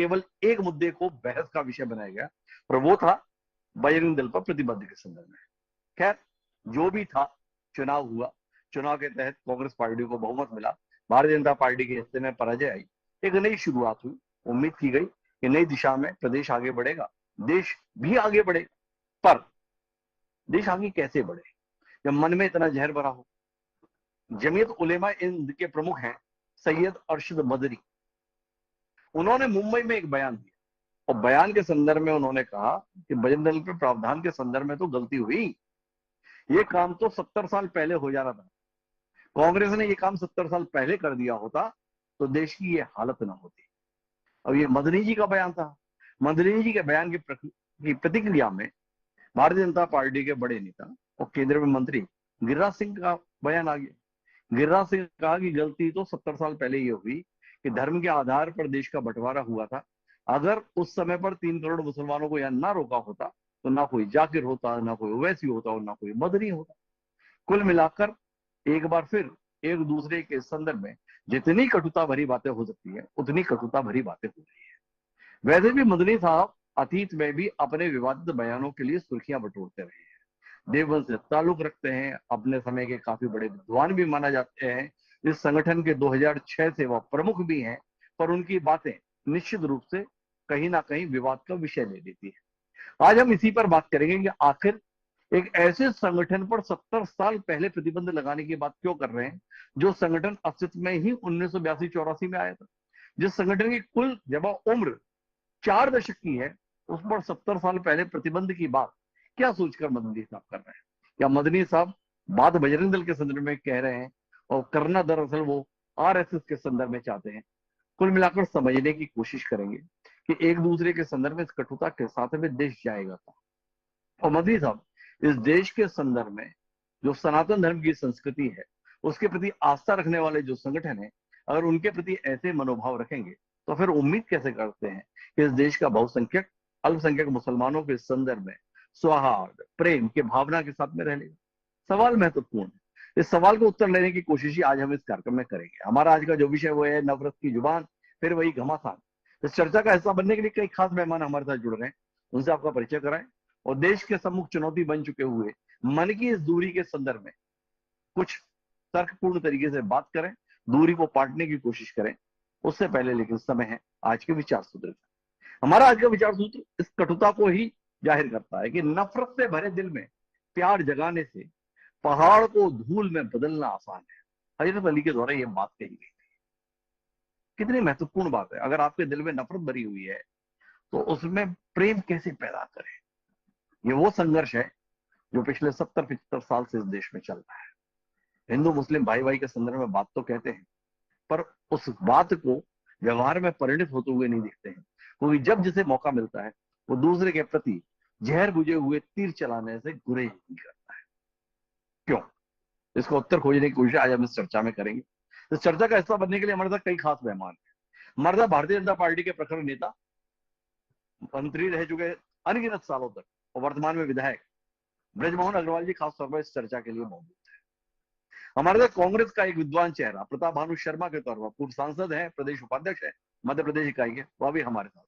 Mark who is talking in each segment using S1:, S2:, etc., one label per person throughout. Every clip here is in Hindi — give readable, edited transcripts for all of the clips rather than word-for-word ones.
S1: केवल एक मुद्दे को बहस का विषय बनाया गया और वो था बजरंग दल पर प्रतिबंध के संदर्भ में। खैर, जो भी था, चुनाव हुआ। चुनाव के तहत कांग्रेस पार्टी को बहुमत मिला, भारतीय जनता पार्टी के हिस्से में पराजय आई। एक नई शुरुआत हुई। उम्मीद की गई कि नई दिशा में प्रदेश आगे बढ़ेगा, देश भी आगे बढ़ेगा। पर देश आगे कैसे बढ़े जब मन में इतना जहर भरा हो? जमीयत उलेमा हिंद के प्रमुख हैं सैयद अरशद मदरी। उन्होंने मुंबई में एक बयान दिया और बयान के संदर्भ में उन्होंने कहा कि बजरंग दल के प्रावधान के संदर्भ में तो गलती हुई। ये काम तो 70 साल पहले हो जाना था। कांग्रेस ने ये काम 70 साल पहले कर दिया होता तो देश की ये हालत ना होती। अब ये मदनी जी का बयान था। मदनी जी के बयान की प्रतिक्रिया में भारतीय जनता पार्टी के बड़े नेता और केंद्र में मंत्री गिरिराज सिंह का बयान आ गया। गिरिराज सिंह ने कहा कि गलती तो 70 साल पहले ये हुई कि धर्म के आधार पर देश का बंटवारा हुआ था। अगर उस समय पर 3 करोड़ मुसलमानों को यहां ना रोका होता तो ना कोई जाकिर होता, ना कोई ओवैसी होता और ना कोई मदनी होता। कुल मिलाकर एक बार फिर एक दूसरे के संदर्भ में जितनी कटुता भरी बातें हो सकती है उतनी कटुता भरी बातें हो रही है। वैसे भी मदनी साहब अतीत में भी अपने विवादित बयानों के लिए सुर्खियां बटोरते रहे हैं। देवबंद से ताल्लुक रखते हैं, अपने समय के काफी बड़े विद्वान भी माना जाते हैं। इस संगठन के 2006 से वह प्रमुख भी हैं, पर उनकी बातें निश्चित रूप से कहीं ना कहीं विवाद का विषय ले लेती है। आज हम इसी पर बात करेंगे कि आखिर एक ऐसे संगठन पर 70 साल पहले प्रतिबंध लगाने की बात क्यों कर रहे हैं, जो संगठन अस्तित्व में ही 1982-84 में आया था। जिस संगठन की कुल जमा उम्र 4 दशक की है, उस पर 70 साल पहले प्रतिबंध की बात क्या सोचकर मदनी साहब कर रहे हैं? या मदनी साहब बात बजरंग दल के संदर्भ में कह रहे हैं और करना दरअसल वो आरएसएस के संदर्भ में चाहते हैं? कुल मिलाकर समझने की कोशिश करेंगे कि एक दूसरे के संदर्भ में इस कटुता के साथ में देश जाएगा था। और मदनी साहब इस देश के संदर्भ में जो सनातन धर्म की संस्कृति है, उसके प्रति आस्था रखने वाले जो संगठन है, अगर उनके प्रति ऐसे मनोभाव रखेंगे तो फिर उम्मीद कैसे करते हैं कि इस देश का बहुसंख्यक अल्पसंख्यक मुसलमानों के संदर्भ में सौहार्द प्रेम के भावना के साथ में रह लेगा? सवाल महत्वपूर्ण है। इस सवाल को उत्तर लेने की कोशिश ही आज हम इस कार्यक्रम में करेंगे। हमारा आज का जो विषय वो है नफरत की जुबान, फिर वही घमासान। इस चर्चा का हिस्सा बनने के लिए कई खास मेहमान हमारे साथ जुड़ रहे हैं, उनसे आपका परिचय कराएं और देश के सम्मुख चुनौती बन चुके हुए मन की इस दूरी के संदर्भ में कुछ तर्कपूर्ण तरीके से बात करें, दूरी को पाटने की कोशिश करें। उससे पहले लेकिन समय है आज के विचार सूत्र का। हमारा आज का विचार सूत्र इस कटुता को ही जाहिर करता है कि नफरत से भरे दिल में प्यार जगाने से पहाड़ को धूल में बदलना आसान है। हजरत अली के द्वारा यह बात कही गई थी। कितनी महत्वपूर्ण बात है। अगर आपके दिल में नफरत भरी हुई है तो उसमें प्रेम कैसे पैदा करें? ये वो संघर्ष है जो पिछले 70-75 साल से इस देश में चल रहा है। हिंदू मुस्लिम भाई भाई के संदर्भ में बात तो कहते हैं, पर उस बात को व्यवहार में परिणत होते हुए नहीं दिखते हैं, क्योंकि जब जिसे मौका मिलता है वो दूसरे के प्रति जहर बुझे हुए तीर चलाने से गुरेज नहीं करता है। क्यों? इसका उत्तर खोजने की कोशिश आज हम इस चर्चा में करेंगे। इस चर्चा का हिस्सा बनने के लिए हमारे साथ कई खास मेहमान हैं। हमारे साथ भारतीय जनता पार्टी के प्रखर नेता, मंत्री रह चुके अनगिनत सालों तक और वर्तमान में विधायक ब्रजमोहन अग्रवाल जी खास तौर पर इस चर्चा के लिए मौजूद है। हमारे साथ कांग्रेस का एक विद्वान चेहरा प्रताप भानु शर्मा के तौर पर पूर्व सांसद है, प्रदेश उपाध्यक्ष है मध्य प्रदेश इकाई के, वह भी हमारे साथ।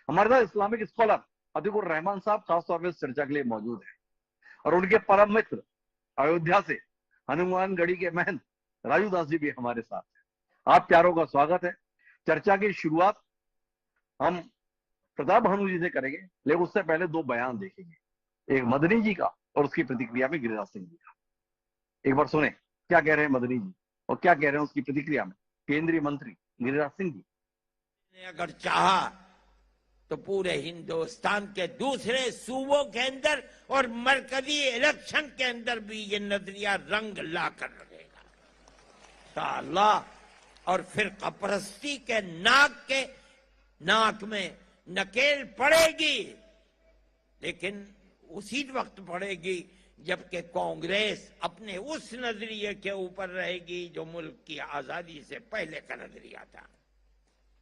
S1: हमारे साथ इस्लामिक स्कॉलर अतीकुर रहमान साहब खास तौर पर इस चर्चा के लिए मौजूद है और उनके परम मित्र अयोध्या से हनुमानगढ़ी के महंत राजू दास जी भी हमारे साथ हैं। आप प्यारों का स्वागत है। चर्चा की शुरुआत हम प्रताप भानु जी से करेंगे, लेकिन उससे पहले 2 बयान देखेंगे, एक मदनी जी का और उसकी प्रतिक्रिया में गिरिराज सिंह जी का। एक बार सुने क्या कह रहे हैं मदनी जी और क्या कह रहे हैं उसकी प्रतिक्रिया में केंद्रीय मंत्री गिरिराज सिंह जी।
S2: ने अगर चाहा तो पूरे हिंदुस्तान के दूसरे सूबों के अंदर और मरकजी इलेक्शन के अंदर भी ये नजरिया रंग ला कर रहेगा अल्लाह। और फिर कपरस्ती के नाक में नकेल पड़ेगी, लेकिन उसी वक्त पड़ेगी जबकि कांग्रेस अपने उस नजरिए के ऊपर रहेगी जो मुल्क की आजादी से पहले का नजरिया था।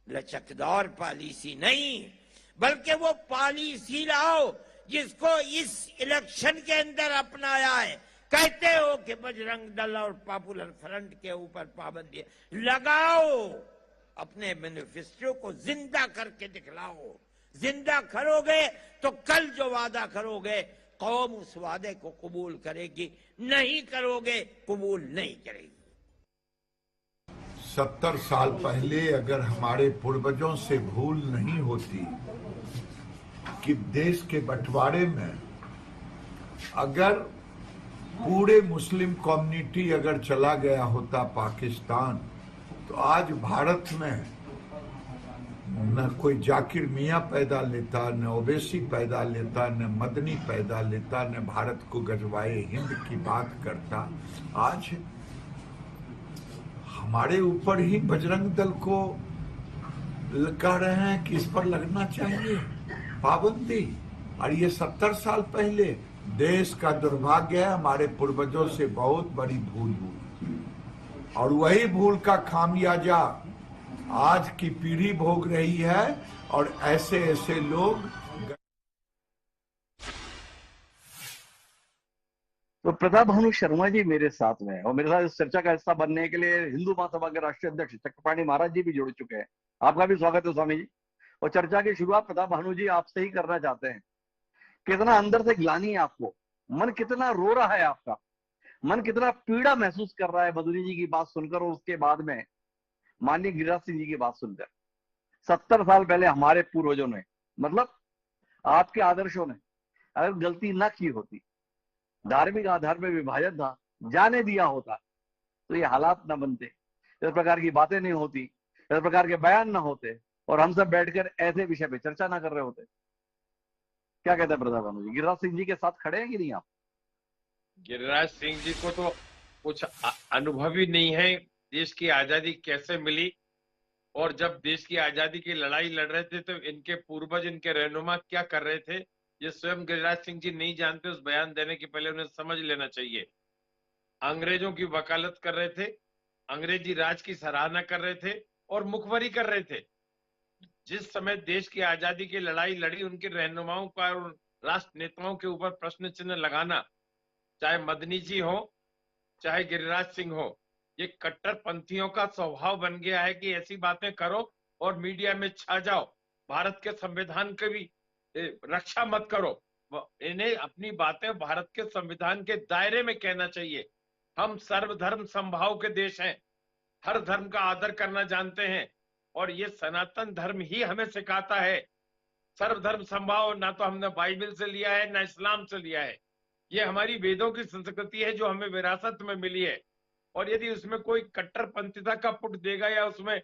S2: लचकदार पॉलिसी नहीं, बल्कि वो पॉलिसी लाओ जिसको इस इलेक्शन के अंदर अपनाया है। कहते हो कि बजरंग दल और पॉपुलर फ्रंट के ऊपर पाबंदी लगाओ, अपने मैनिफेस्टो को जिंदा करके दिखलाओ। जिंदा करोगे तो कल जो वादा करोगे कौम उस वादे को कबूल करेगी, नहीं करोगे कबूल नहीं करेगी।
S3: 70 साल पहले अगर हमारे पूर्वजों से भूल नहीं होती कि देश के बंटवारे में अगर पूरे मुस्लिम कम्युनिटी अगर चला गया होता पाकिस्तान, तो आज भारत में न कोई जाकिर मियां पैदा लेता, न ओवैसी पैदा लेता, न मदनी पैदा लेता, न भारत को गजवाए हिंद की बात करता। आज हमारे ऊपर ही बजरंग दल को कह रहे हैं कि इस पर लगना चाहिए पाबंदी। और ये 70 साल पहले देश का दुर्भाग्य है, हमारे पूर्वजों से बहुत बड़ी भूल हुई और वही भूल का खामियाजा आज की पीढ़ी भोग रही है। और ऐसे ऐसे लोग
S1: तो प्रताप भानु शर्मा जी मेरे साथ में हैं और मेरे साथ इस चर्चा का हिस्सा बनने के लिए हिंदू महासभा के राष्ट्रीय अध्यक्ष चक्रपाणी महाराज जी भी जुड़ चुके हैं। आपका भी स्वागत है स्वामी जी। और चर्चा की शुरुआत प्रताप भानु जी आपसे ही करना चाहते हैं। कितना अंदर से ग्लानि है आपको, मन कितना रो रहा है आपका, मन कितना पीड़ा महसूस कर रहा है मधुरी जी की बात सुनकर और उसके बाद में माननीय गिरिराज सिंह जी की बात सुनकर। 70 साल पहले हमारे पूर्वजों ने, मतलब आपके आदर्शों ने अगर गलती ना की होती, धार्मिक आधार में विभाजन था, जाने दिया होता, तो ये हालात ना बनते, इस प्रकार की बातें नहीं होती, इस प्रकार के बयान ना होते और हम सब बैठकर ऐसे विषय पे चर्चा ना कर रहे होते। क्या कहते हैं प्रताप भानु जी, गिरिराज सिंह जी के साथ खड़े हैं कि नहीं आप?
S4: गिरिराज सिंह जी को तो कुछ अनुभव ही नहीं है देश की आजादी कैसे मिली, और जब देश की आजादी की लड़ाई लड़ रहे थे तो इनके पूर्वज, इनके रहनुमा क्या कर रहे थे, ये स्वयं गिरिराज सिंह जी नहीं जानते। उस बयान देने के पहले उन्हें समझ लेना चाहिए। अंग्रेजों की वकालत कर रहे थे, अंग्रेजी राज की सराहना कर रहे थे और मुखबरी कर रहे थे। जिस समय देश की आजादी की लड़ाई लड़ी, उनके रहनुमाओं का और राष्ट्र नेताओं के ऊपर प्रश्न चिन्ह लगाना, चाहे मदनी जी हो चाहे गिरिराज सिंह हो, ये कट्टरपंथियों का स्वभाव बन गया है कि ऐसी बातें करो और मीडिया में छा जाओ, भारत के संविधान की भी रक्षा मत करो। इन्हें अपनी बातें भारत के संविधान के दायरे में कहना चाहिए। हम सर्वधर्म समभाव के देश हैं, हर धर्म का आदर करना जानते हैं और ये सनातन धर्म ही हमें सिखाता है सर्वधर्म समभाव। ना तो हमने बाइबल से लिया है ना इस्लाम से लिया है, ये हमारी वेदों की संस्कृति है जो हमें विरासत में मिली है। और यदि उसमें कोई कट्टरपंथिता का पुट देगा या उसमें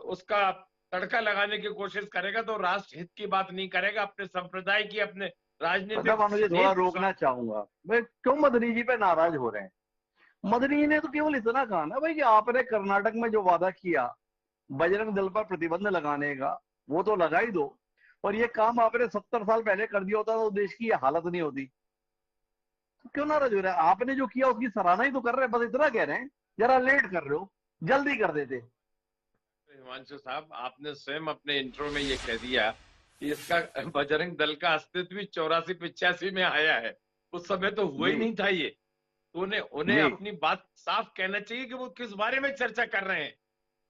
S4: उसका तड़का लगाने की कोशिश करेगा तो राष्ट्र हित की बात नहीं करेगा, अपने संप्रदाय की, अपने
S1: प्रताप भानु जी थोड़ा रोकना चाहूंगा, मैं क्यों मदनी जी पे नाराज हो रहे हैं? मदनी जी ने तो केवल इतना कहा ना भाई कि आपने कर्नाटक में जो वादा किया बजरंग दल पर प्रतिबंध लगाने का, वो तो लगा ही दो, और ये काम आपने 70 साल पहले कर दिया होता तो देश की ये हालत नहीं होती। तो क्यों नाराज हो रहा है? आपने जो किया उसकी सराहना ही तो कर रहे हैं, बस इतना कह रहे हैं, जरा लेट कर रहे हो, जल्दी कर देते।
S4: हिमांशु साहब, आपने स्वयं अपने इंट्रो में ये कह दिया कि इसका बजरंग दल का अस्तित्व भी 84-85 में आया है, उस समय तो हुआ ही नहीं था ये। तो उन्हें अपनी बात साफ कहना चाहिए कि वो किस बारे में चर्चा कर रहे हैं,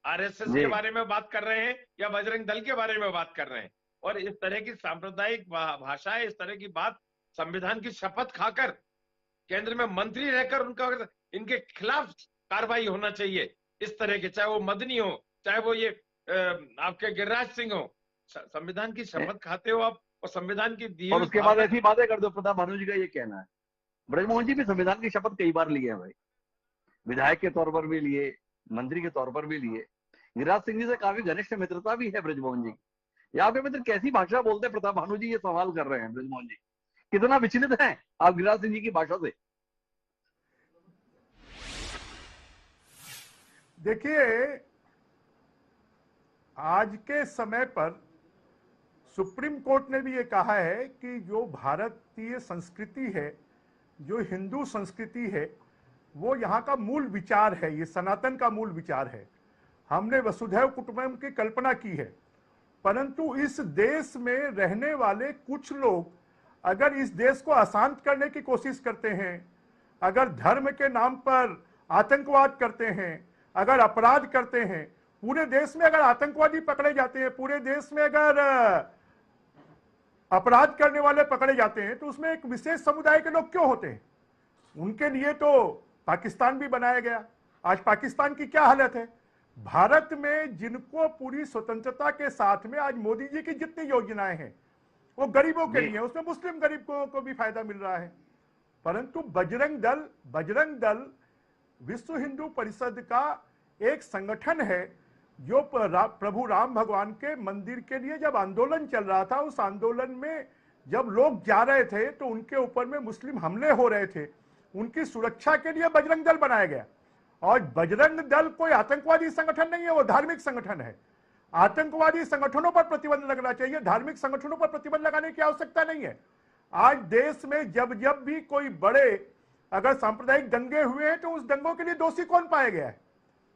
S4: आरएसएस के बारे में बात कर रहे हैं या बजरंग दल के बारे में बात कर रहे हैं। और इस तरह की सांप्रदायिक भाषा है, इस तरह की बात संविधान की शपथ खाकर केंद्र में मंत्री रहकर उनका इनके खिलाफ कार्रवाई होना चाहिए। इस तरह के, चाहे वो मदनी हो चाहे वो ये आपके गिरिराज सिंह हो, संविधान की शपथ खाते हो आप और संविधान की दी,
S1: और उसके बाद ऐसी बातें कर दो। प्रताप भानु जी का ये कहना है। ब्रजमोहन जी भी संविधान की शपथ कई बार लिए हैं भाई, विधायक के तौर पर भी लिए, मंत्री के तौर पर भी लिए। गिरिराज सिंह जी से काफी घनिष्ठ मित्रता भी है ब्रजमोहन जी। यहाँ पे मित्र कैसी भाषा बोलते हैं प्रताप भानु जी, ये सवाल कर रहे हैं ब्रजमोहन जी। कितना विचलित हैं आप गिरिराज सिंह जी की भाषा से?
S5: देखिए, आज के समय पर सुप्रीम कोर्ट ने भी ये कहा है कि जो भारतीय संस्कृति है, जो हिंदू संस्कृति है, वो यहाँ का मूल विचार है, ये सनातन का मूल विचार है। हमने वसुधैव कुटुंबकम की कल्पना की है, परंतु इस देश में रहने वाले कुछ लोग अगर इस देश को अशांत करने की कोशिश करते हैं, अगर धर्म के नाम पर आतंकवाद करते हैं, अगर अपराध करते हैं, पूरे देश में अगर आतंकवादी पकड़े जाते हैं, पूरे देश में अगर अपराध करने वाले पकड़े जाते हैं, तो उसमें एक विशेष समुदाय के लोग क्यों होते हैं? उनके लिए तो पाकिस्तान भी बनाया गया। आज पाकिस्तान की क्या हालत है? भारत में जिनको पूरी स्वतंत्रता के साथ में आज मोदी जी की जितनी योजनाएं हैं वो गरीबों के लिए, उसमें मुस्लिम गरीब को भी फायदा मिल रहा है। परंतु बजरंग दल विश्व हिंदू परिषद का एक संगठन है जो प्रभु राम भगवान के मंदिर के लिए जब आंदोलन चल रहा था, उस आंदोलन में जब लोग जा रहे थे तो उनके ऊपर में मुस्लिम हमले हो रहे थे, उनकी सुरक्षा के लिए बजरंग दल बनाया गया। और बजरंग दल कोई आतंकवादी संगठन नहीं है, वो धार्मिक संगठन है। आतंकवादी संगठनों पर प्रतिबंध लगना चाहिए, धार्मिक संगठनों पर प्रतिबंध लगाने की आवश्यकता नहीं है। आज देश में जब भी कोई बड़े अगर सांप्रदायिक दंगे हुए हैं तो उस दंगों के लिए दोषी कौन पाया गया है?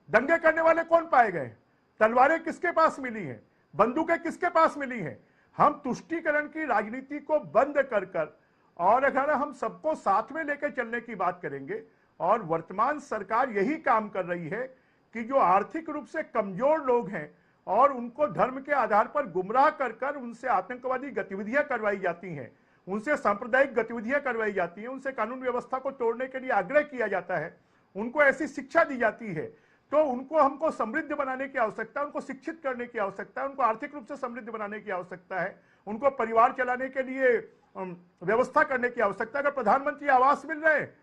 S5: दंगे करने वाले कौन पाए गए? तलवारें किसके पास मिली हैं? बंदूकें किसके पास मिली हैं? हम तुष्टीकरण की राजनीति को बंद कर और अगर हम सबको साथ में लेकर चलने की बात करेंगे, और वर्तमान सरकार यही काम कर रही है कि जो आर्थिक रूप से कमजोर लोग हैं और उनको धर्म के आधार पर गुमराह कर उनसे आतंकवादी गतिविधियां करवाई जाती हैं, उनसे सांप्रदायिक गतिविधियां करवाई जाती हैं, उनसे कानून व्यवस्था को तोड़ने के लिए आग्रह किया जाता है, उनको ऐसी शिक्षा दी जाती है, तो उनको हमको समृद्ध बनाने की आवश्यकता है, उनको शिक्षित करने की आवश्यकता है, उनको आर्थिक रूप से समृद्ध बनाने की आवश्यकता है, उनको परिवार चलाने के लिए व्यवस्था करने की आवश्यकता है। अगर प्रधानमंत्री आवास मिल रहे हैं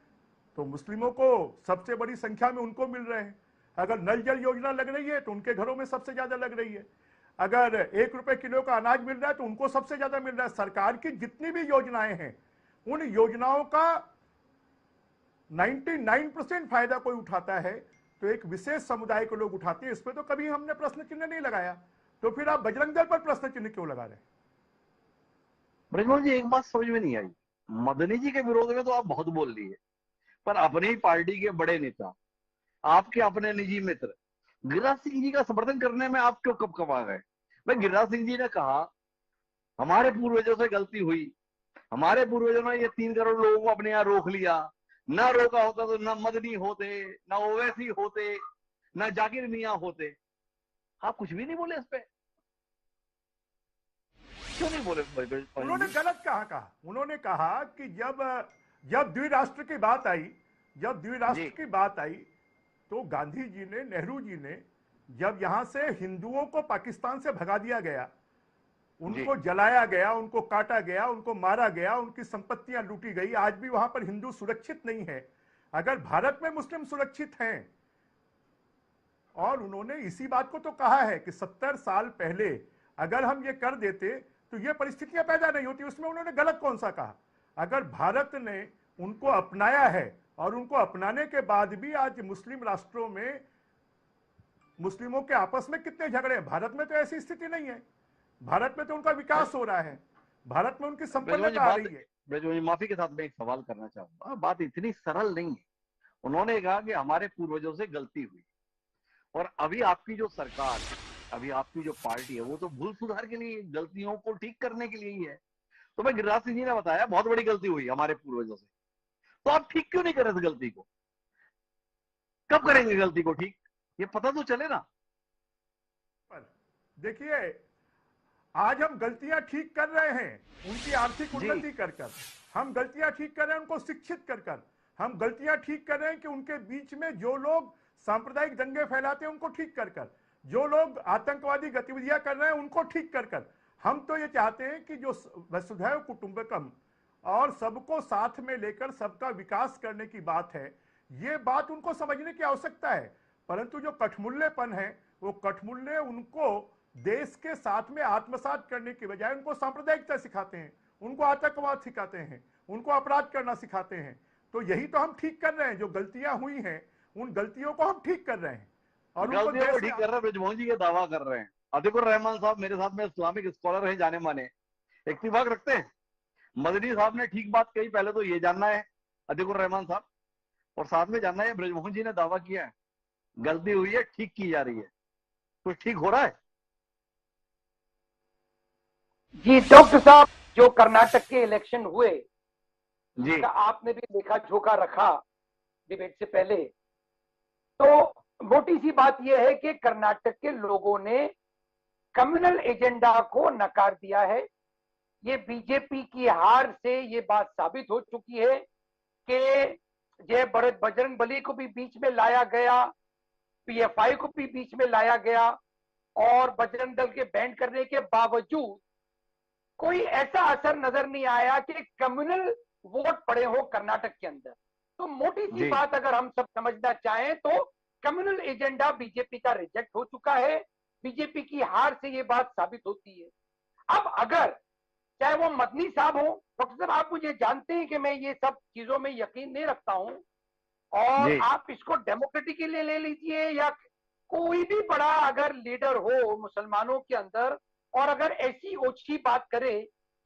S5: तो मुस्लिमों को सबसे बड़ी संख्या में उनको मिल रहे हैं। अगर नल जल योजना लग रही है तो उनके घरों में सबसे ज्यादा लग रही है। अगर 1 रुपए किलो का अनाज मिल रहा है तो उनको सबसे ज्यादा मिल रहा है। सरकार की जितनी भी योजनाएं हैं, उन योजनाओं का 99% फायदा कोई उठाता है तो एक विशेष समुदाय को लोग उठाते हैं। इस पर तो कभी हमने प्रश्न चिन्ह नहीं लगाया, तो फिर आप बजरंग दल पर प्रश्न चिन्ह क्यों लगा रहे हैं?
S1: ब्रजमोहन जी, एक बात समझ में नहीं आई, मदनी जी के विरोध में तो आप बहुत बोल लिए, पर अपनी ही पार्टी के बड़े नेता, आपके अपने निजी मित्र गिरिराज सिंह जी का समर्थन करने में आप क्यों कब आ गए? भाई, गिरिराज सिंह जी ने कहा हमारे पूर्वजों से गलती हुई, हमारे पूर्वजों ने ये 3 करोड़ लोगों को अपने यहाँ रोक लिया, ना रोका होता तो ना मदनी होते, ना ओवैसी होते, ना जाकिर मियां होते। आप कुछ भी नहीं बोले इस पे, क्यों नहीं बोले?
S5: उन्होंने गलत कहा। उन्होंने कहा कि जब द्विराष्ट्र की बात आई तो गांधी जी ने, नेहरू जी ने, जब यहां से हिंदुओं को पाकिस्तान से भगा दिया गया, उनको जलाया गया, उनको काटा गया, उनको मारा गया, उनकी संपत्तियां लूटी गई, आज भी वहां पर हिंदू सुरक्षित नहीं है। अगर भारत में मुस्लिम सुरक्षित हैं, और उन्होंने इसी बात को तो कहा है कि 70 साल पहले अगर हम ये कर देते तो ये परिस्थितियां पैदा नहीं होती। उसमें उन्होंने गलत कौन सा कहा? अगर भारत ने उनको अपनाया है और उनको अपनाने के बाद भी आज मुस्लिम राष्ट्रों में मुस्लिमों के आपस में कितने झगड़े हैं, भारत में तो ऐसी स्थिति नहीं है। भारत में तो उनका विकास हो रहा है, भारत में उनकी संपन्नता आ रही है।
S1: ब्रजमोहन, माफी के साथ मैं एक सवाल करना चाहूंगा। बात इतनी सरल नहीं है। उन्होंने कहा कि हमारे पूर्वजों से गलती हुई, और अभी आपकी जो सरकार, अभी आपकी जो पार्टी है, वो तो भूल सुधार के लिए, गलतियों को ठीक करने के लिए ही है। तो मैं गिरिराज सिंह जी ने बताया बहुत बड़ी गलती हुई हमारे पूर्वजों से, तो आप ठीक क्यों नहीं कर रहे इस गलती को? कब करेंगे गलती को ठीक? ये पता तो चले ना।
S5: देखिए, आज हम गलतियां ठीक कर रहे हैं, उनकी आर्थिक उन्नति कर हम गलतियां ठीक कर रहे हैं, उनको शिक्षित कर हम गलतियां ठीक कर रहे हैं कि उनके बीच में जो लोग सांप्रदायिक दंगे फैलाते हैं उनको ठीक कर जो लोग आतंकवादी गतिविधियां कर रहे हैं उनको ठीक कर हम तो ये चाहते हैं कि जो वसुधैव कुटुंबकम और सबको साथ में लेकर सबका विकास करने की बात है, ये बात उनको समझने की आवश्यकता है। परंतु जो कठमुल्लेपन है, वो कठमुल्ले उनको देश के साथ में आत्मसात करने की बजाय उनको सांप्रदायिकता सिखाते हैं, उनको आतंकवाद सिखाते हैं, उनको अपराध करना सिखाते हैं। तो यही तो हम ठीक कर रहे हैं। जो गलतियां हुई हैं उन गलतियों को हम ठीक कर रहे हैं, और
S1: गलतियों को ठीक कर रहे हैं। ब्रजमोहन जी ये दावा कर रहे हैं। अतिकुर रहमान साहब मेरे साथ में इस्लामिक स्कॉलर हैं, जाने माने, इत्तेफाक रखते हैं। मदनी साहब ने ठीक बात कही, पहले तो ये जानना है अतिकुर रहमान साहब, और साथ में जानना है ब्रजमोहन जी ने दावा किया है गलती हुई है, ठीक की जा रही है। कुछ ठीक हो रहा है?
S6: जी डॉक्टर साहब, जो कर्नाटक के इलेक्शन हुए
S1: जी,
S6: आपने भी लेखा जोखा रखा डिबेट से पहले, तो मोटी सी बात यह है कि कर्नाटक के लोगों ने कम्युनल एजेंडा को नकार दिया है। ये बीजेपी की हार से ये बात साबित हो चुकी है कि जय बजरंग बली को भी बीच में लाया गया, पीएफआई को भी बीच में लाया गया, और बजरंग दल के बैंड करने के बावजूद कोई ऐसा असर नजर नहीं आया कि कम्युनल वोट पड़े हो कर्नाटक के अंदर। तो मोटी सी बात अगर हम सब समझना चाहें तो कम्युनल एजेंडा बीजेपी का रिजेक्ट हो चुका है। बीजेपी की हार से ये बात साबित होती है। अब अगर चाहे वो मदनी साहब हो, डॉक्टर साहब आप मुझे जानते हैं कि मैं ये सब चीजों में यकीन नहीं रखता हूं, और आप इसको डेमोक्रेटिकली ले लीजिए या कोई भी बड़ा अगर लीडर हो मुसलमानों के अंदर और अगर ऐसी ओछी बात करे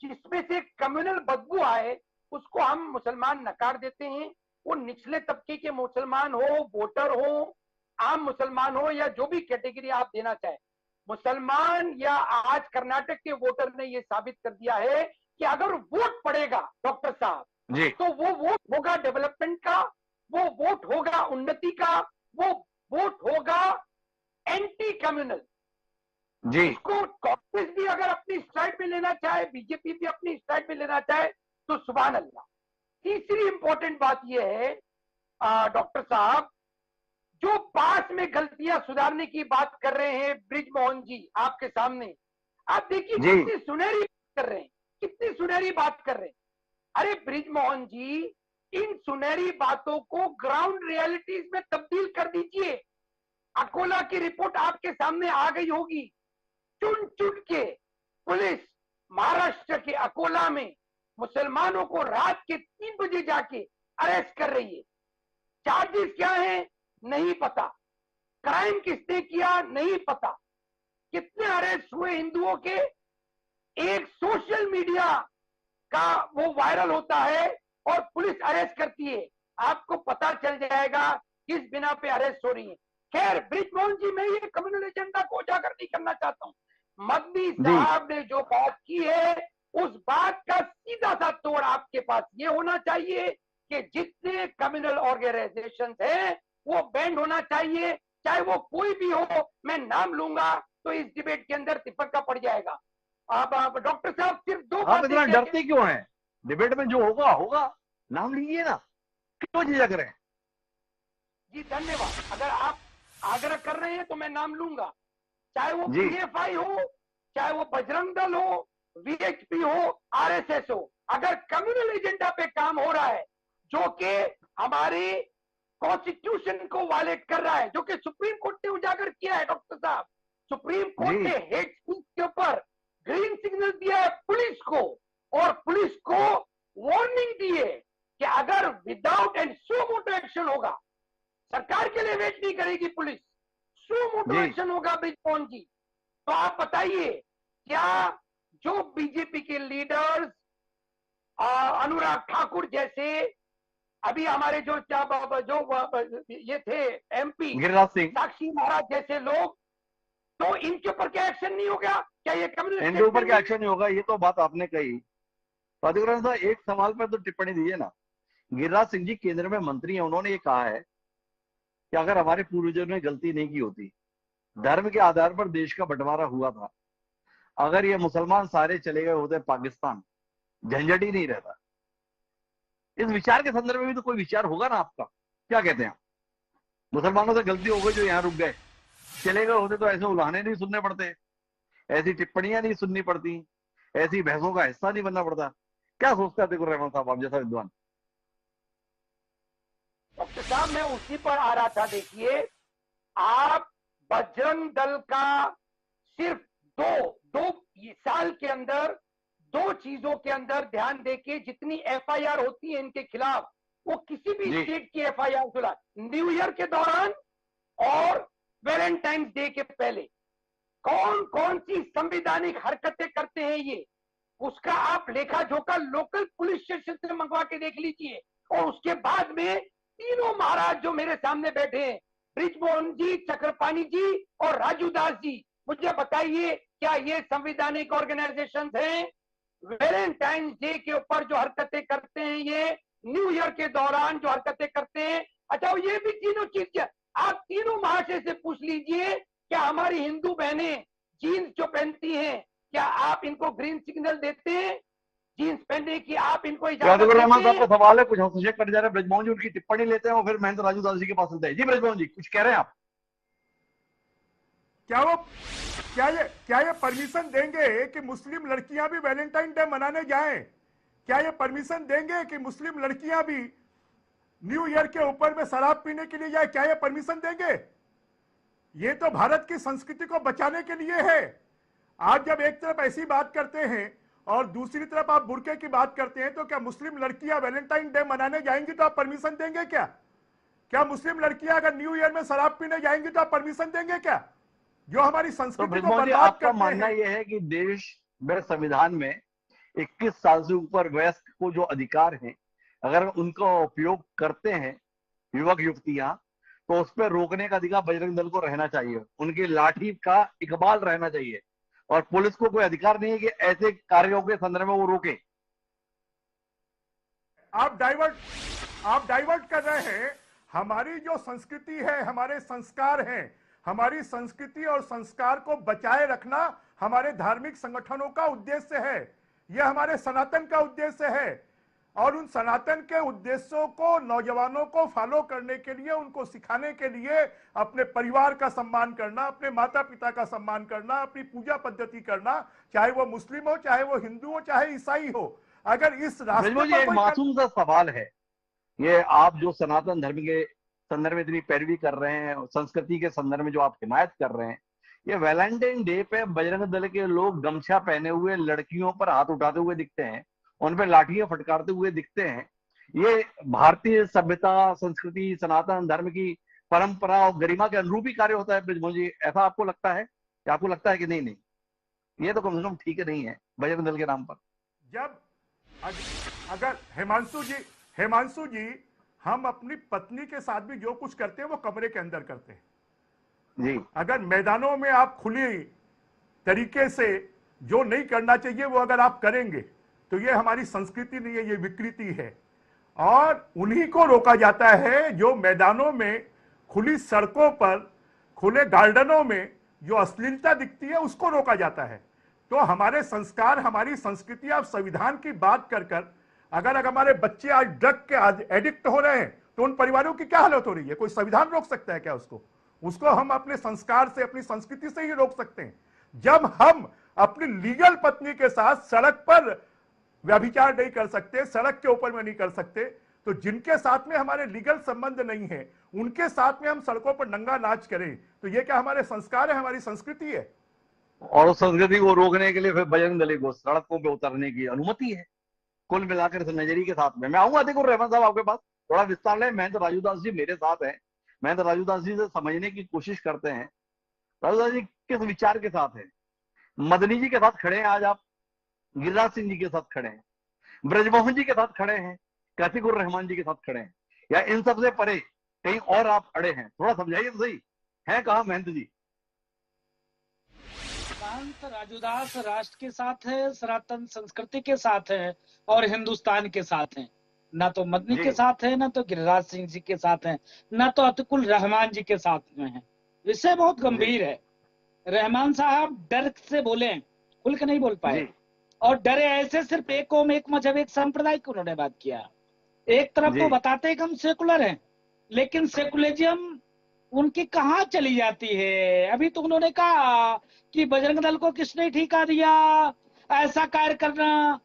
S6: जिसमें से कम्युनल बदबू आए, उसको हम मुसलमान नकार देते हैं। वो निचले तबके के मुसलमान हो, वोटर हो, आम मुसलमान हो, या जो भी कैटेगरी आप देना चाहे, मुसलमान या आज कर्नाटक के वोटर ने ये साबित कर दिया है कि अगर वोट पड़ेगा डॉक्टर साहब तो वो वोट होगा डेवलपमेंट का, वो वोट होगा उन्नति का, वो वोट होगा एंटी कम्युनल। इसको कांग्रेस भी अगर अपनी स्ट्राइड में लेना चाहे, बीजेपी भी अपनी स्ट्राइड में लेना चाहे तो सुभान अल्लाह। तीसरी इंपॉर्टेंट बात यह है डॉक्टर साहब, जो पास में गलतियां सुधारने की बात कर रहे हैं ब्रिजमोहन जी आपके सामने, आप देखिए कितनी सुनहरी बात कर रहे हैं, कितनी सुनहरी बात कर रहे हैं। अरे ब्रिजमोहन जी, इन सुनहरी बातों को ग्राउंड रियलिटीज में तब्दील कर दीजिए। अकोला की रिपोर्ट आपके सामने आ गई होगी। चुन चुन के पुलिस महाराष्ट्र के अकोला में मुसलमानों को रात के 3 बजे जाके अरेस्ट कर रही है। चार्जेस क्या है नहीं पता, क्राइम किसने किया नहीं पता, कितने अरेस्ट हुए हिंदुओं के, एक सोशल मीडिया का वो वायरल होता है और पुलिस अरेस्ट करती है। आपको पता चल जाएगा किस बिना पे अरेस्ट हो रही है। खैर ब्रिजमोहन जी, मैं ये कम्युनल एजेंडा को उजागर नहीं करना चाहता हूं। मदनी साहब ने जो बात की है उस बात का सीधा सा तोड़ आपके पास ये होना चाहिए कि जितने कम्युनल ऑर्गेनाइजेशन है वो बैंड होना चाहिए, चाहे वो कोई भी हो। मैं नाम लूंगा तो इस डिबेट के अंदर तिपक्का पड़ जाएगा। अब डॉक्टर साहब सिर्फ 2
S1: आप इतना डरते क्यों हैं? डिबेट में जो होगा होगा, नाम लीजिए ना, क्यों झिझक रहे हैं?
S6: जी धन्यवाद। अगर आप आग्रह कर रहे हैं तो मैं नाम लूंगा, चाहे वो पीएफआई हो, चाहे वो बजरंग दल हो, वीएचपी हो, आरएसएस हो। अगर कम्युनल एजेंडा पे काम हो रहा है जो कि हमारे कॉन्स्टिट्यूशन को वायलेट कर रहा है, जो कि सुप्रीम कोर्ट ने उजागर किया है डॉक्टर साहब, सुप्रीम कोर्ट ने हेट स्पीच के ऊपर ग्रीन सिग्नल दिया है पुलिस को, और पुलिस को वार्निंग दी है कि अगर without and suo motu action होगा, सरकार के लिए वेट नहीं करेगी पुलिस, सो मोटो एक्शन होगा ब्रिजमोहन जी। तो आप बताइए, क्या जो बीजेपी के लीडर्स अनुराग ठाकुर जैसे, अभी हमारे जो ये थे एमपी
S1: गिरिराज सिंह,
S6: साक्षी महाराज जैसे लोग, तो इनके ऊपर क्या एक्शन नहीं हो गया? क्या ये कम्युनल
S1: इनके ऊपर क्या एक्शन नहीं होगा? ये तो बात आपने कही। अधिग्रहण साहब, एक सवाल पर तो टिप्पणी दीजिए ना। गिरिराज सिंह जी केंद्र में मंत्री हैं, उन्होंने ये कहा है कि अगर हमारे पूर्वजों ने गलती नहीं की होती, धर्म के आधार पर देश का बंटवारा हुआ था, अगर ये मुसलमान सारे चले गए होते पाकिस्तान, झंझट ही नहीं रहता। इस विचार के संदर्भ में भी तो कोई विचार होगा ना आपका? क्या कहते हैं? मुसलमानों से गलती हो गई जो यहाँ रुक गए, चले गए होते तो ऐसे उलाहने नहीं सुनने पड़ते, ऐसी टिप्पणियां नहीं सुननी पड़ती, ऐसी बहसों का हिस्सा नहीं बनना पड़ता। क्या सोचते हैं रहमान साहब, आप जैसा विद्वान?
S6: डॉक्टर साहब, मैं उसी पर आ रहा था। देखिए, आप बजरंग दल का सिर्फ दो साल के अंदर 2 चीजों के अंदर ध्यान देके जितनी एफआईआर होती है इनके खिलाफ, वो किसी भी स्टेट की एफआईआर खिलाफ, न्यू ईयर के दौरान और वैलेंटाइंस डे के पहले कौन कौन सी संवैधानिक हरकतें करते हैं ये, उसका आप लेखा जोखा लोकल पुलिस स्टेशन से मंगवा के देख लीजिए। और उसके बाद में तीनों महाराज जो मेरे सामने बैठे हैं, ब्रिजमोहन जी, चक्रपाणी जी और राजू दास जी, मुझे बताइए क्या ये संवैधानिक ऑर्गेनाइजेशन हैं? वैलेंटाइंस डे के ऊपर जो हरकतें करते हैं, ये न्यू ईयर के दौरान जो हरकतें करते हैं, अच्छा ये भी तीनों चीज आप तीनों महाशय से पूछ लीजिए, क्या हमारी हिंदू बहनें जीन्स जो पहनती हैं, क्या आप इनको ग्रीन सिग्नल देते हैं जीन्स पहनने की? आप इनको इजाजत
S1: यादव रहमान
S6: देते
S1: साहब
S6: हैं?
S1: का सवाल है, कुछ हस्तक्षेप करने जा रहे हैं ब्रजमोहन जी, उनकी टिप्पणी लेते हैं और फिर महेंद्र राजू दास जी के पास चलते हैं। जी ब्रजमोहन जी, कुछ कह रहे हैं आप?
S5: क्या ये परमिशन देंगे कि मुस्लिम लड़कियां भी वैलेंटाइन डे मनाने जाएं? क्या ये परमिशन देंगे कि मुस्लिम लड़कियां भी न्यू ईयर के ऊपर में शराब पीने के लिए जाए? क्या ये परमिशन देंगे? ये तो भारत की संस्कृति को बचाने के लिए है। आज जब एक तरफ ऐसी बात करते हैं और दूसरी तरफ आप बुर्के की बात करते हैं, तो क्या मुस्लिम लड़कियां वैलेंटाइन डे मनाने जाएंगी तो आप परमिशन देंगे क्या? क्या मुस्लिम लड़कियां अगर न्यू ईयर में शराब पीने जाएंगी तो आप परमिशन देंगे क्या? जो हमारी
S1: तो
S5: संस्कृति को
S1: ब्रजमोहन जी,
S5: बर्बाद
S1: आपका
S5: करते
S1: मानना
S5: हैं।
S1: यह है कि देश में संविधान में 21 साल से ऊपर वयस्क को जो अधिकार हैं, अगर उनका उपयोग करते हैं युवक युवतियां, तो उस पर रोकने का अधिकार बजरंग दल को रहना चाहिए, उनकी लाठी का इकबाल रहना चाहिए, और पुलिस को कोई अधिकार नहीं है कि ऐसे कार्यों के संदर्भ में वो रोके।
S5: आप डाइवर्ट कर रहे हैं। हमारी जो संस्कृति है, हमारे संस्कार हैं, हमारी संस्कृति और संस्कार को बचाए रखना हमारे धार्मिक संगठनों का उद्देश्य है। यह हमारे सनातन का उद्देश्य है, और उन सनातन के उद्देश्यों को नौजवानों को फॉलो करने के लिए, उनको सिखाने के लिए अपने परिवार का सम्मान करना, अपने माता पिता का सम्मान करना, अपनी पूजा पद्धति करना, चाहे वो मुस्लिम हो, चाहे वो हिंदू हो, चाहे ईसाई हो। अगर इस रास्ते
S1: ब्रजमोहन जी,
S5: पर
S1: एक
S5: कोई
S1: मासूम सा सवाल है, ये आप जो सनातन धर्म के संदर्भ में इतनी पैरवी कर रहे हैं, संस्कृति के संदर्भ में जो आप हिमायत कर रहे हैं, ये वैलेंटाइन डे पे बजरंग दल के लोग गमछा पहने हुए लड़कियों पर हाथ उठाते हुए दिखते हैं, उन पर लाठियां फटकारते हुए दिखते हैं, ये भारतीय सभ्यता, संस्कृति, सनातन धर्म की परंपरा और गरिमा के अनुरूप ही कार्य होता है ब्रजमोहन जी? ऐसा आपको लगता है, या आपको लगता है कि नहीं नहीं ये तो कम से कम ठीक नहीं है बजरंग दल के नाम पर?
S5: जब अगर हिमांशु जी, हम अपनी पत्नी के साथ भी जो कुछ करते हैं वो कमरे के अंदर करते हैं
S1: जी।
S5: अगर मैदानों में आप खुली तरीके से जो नहीं करना चाहिए वो अगर आप करेंगे तो ये हमारी संस्कृति नहीं है, ये विकृति है। और उन्हीं को रोका जाता है जो मैदानों में, खुली सड़कों पर, खुले गार्डनों में जो अश्लीलता दिखती है उसको रोका जाता है। तो हमारे संस्कार, हमारी संस्कृति, आप संविधान की बात कर अगर हमारे बच्चे आज ड्रग के आज एडिक्ट हो रहे हैं तो उन परिवारों की क्या हालत हो रही है? कोई संविधान रोक सकता है क्या उसको हम अपने संस्कार से, अपनी संस्कृति से ही रोक सकते हैं। जब हम अपनी लीगल पत्नी के साथ सड़क पर व्यभिचार नहीं कर सकते, सड़क के ऊपर में नहीं कर सकते, तो जिनके साथ में हमारे लीगल संबंध नहीं है उनके साथ में हम सड़कों पर नंगा नाच करें, तो ये क्या हमारे संस्कार है, हमारी संस्कृति है?
S1: और उस संस्कृति को रोकने के लिए फिर बजरंग दल को सड़कों पे उतरने की अनुमति है। कुल मिलाकर इस नजरिए के साथ में मैं आऊंगा देखो रहमान साहब आपके पास, थोड़ा विस्तार लें। महेंद्र राजू दास जी मेरे साथ हैं, महेंद्र राजू दास जी से समझने की कोशिश करते हैं राजू दास जी किस विचार के साथ है। मदनी जी के साथ खड़े हैं आज आप, गिरिराज सिंह जी के साथ खड़े हैं, ब्रजमोहन जी के साथ खड़े हैं, कासिकुर रहमान जी के साथ खड़े हैं, या इन सबसे परे कहीं और आप अड़े हैं? थोड़ा समझाइए तो सही, है कहां महेंद्र जी?
S7: महंत राजूदास राष्ट्र के साथ है, सनातन संस्कृति के साथ है और हिंदुस्तान के साथ है। ना तो मदनी के साथ है, ना तो गिरिराज सिंह जी के साथ है, ना तो अतिकुल रहमान जी के साथ में है। विषय बहुत गंभीर है। रहमान साहब डर से बोले, खुल के नहीं बोल पाए, और डरे ऐसे सिर्फ एक कौम, एक मजहब, एक संप्रदाय की उन्होंने बात किया। एक तरफ तो बताते हैं कि हम सेकुलर हैं, लेकिन सेकुलरिज्म उनकी कहाँ चली जाती है। अभी तो उन्होंने कहा कि बजरंग दल को किसने ठेका दिया ऐसा कार्य करना,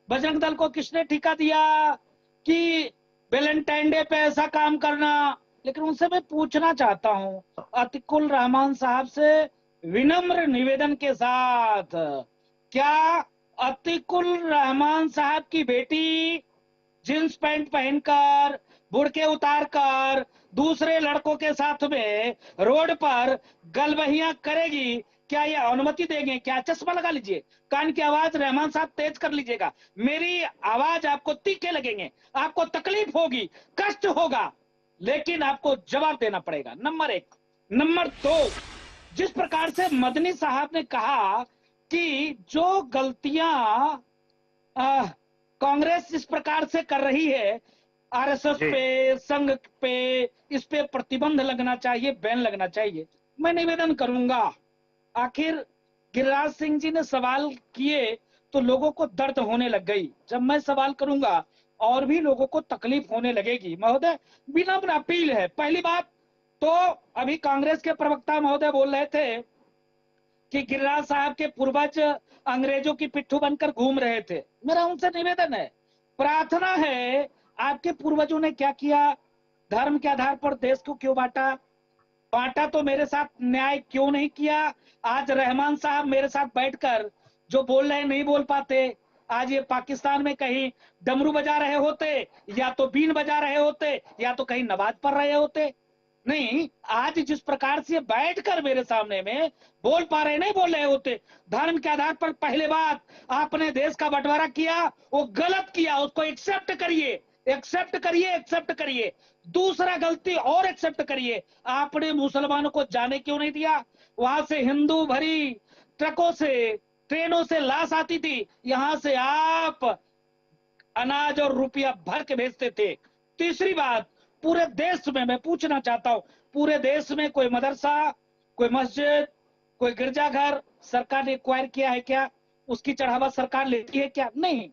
S7: बजरंग दल को किसने ठेका दिया कि वैलेंटाइन डे पे ऐसा काम करना। लेकिन उनसे मैं पूछना चाहता हूं, अतिकुल रहमान साहब से विनम्र निवेदन के साथ, क्या अतिकुल रहमान साहब की बेटी जींस पैंट पहनकर, बुर्के उतारकर दूसरे लड़कों के साथ में रोड पर गलबहियां करेगी? क्या ये अनुमति देंगे? क्या चश्मा लगा लीजिए, कान की आवाज रहमान साहब तेज कर लीजिएगा, मेरी आवाज आपको तीखे लगेंगे, आपको तकलीफ होगी, कष्ट होगा, लेकिन आपको जवाब देना पड़ेगा। नंबर 1। नंबर 2, जिस प्रकार से मदनी साहब ने कहा कि जो गलतियां कांग्रेस इस प्रकार से कर रही है, आरएसएस
S1: जी।
S7: पे, संघ पे, इस पे प्रतिबंध लगना चाहिए, बैन लगना चाहिए। मैं निवेदन करूंगा, आखिर गिरिराज सिंह जी ने सवाल किए तो लोगों को दर्द होने लग गई। जब मैं सवाल करूंगा और भी लोगों को तकलीफ होने लगेगी। महोदय, विनम्र अपील है। पहली बात तो अभी कांग्रेस के प्रवक्ता महोदय बोल रहे थे कि गिरिराज साहब के पूर्वज अंग्रेजों की पिट्ठू बनकर घूम रहे थे। मेरा उनसे निवेदन है, प्रार्थना है, आपके पूर्वजों ने क्या किया, धर्म के आधार पर देश को क्यों बांटा, बांटा तो मेरे साथ न्याय क्यों नहीं किया। आज रहमान साहब मेरे साथ बैठकर जो बोल रहे नहीं बोल पाते। आज ये पाकिस्तान में कहीं डमरू बजा रहे होते, या तो बीन बजा रहे होते, या तो कहीं नमाज पढ़ रहे होते। नहीं, आज जिस प्रकार से बैठकर मेरे सामने में बोल पा रहे, नहीं बोल रहे होते। धर्म के आधार पर पहले बात आपने देश का बंटवारा किया, वो गलत किया, उसको एक्सेप्ट करिए, एक्सेप्ट करिए, एक्सेप्ट करिए। दूसरा गलती और एक्सेप्ट करिए, आपने मुसलमानों को जाने क्यों नहीं दिया। वहां से हिंदू भरी ट्रकों से, ट्रेनों से लाश आती थी, यहां से आप अनाज और रुपया भर के भेजते थे। तीसरी बात, पूरे देश में मैं पूछना चाहता हूं, पूरे देश में कोई मदरसा, कोई मस्जिद, कोई गिरजाघर सरकार ने एक्वायर किया है क्या? उसकी चढ़ावा सरकार लेती है क्या? नहीं।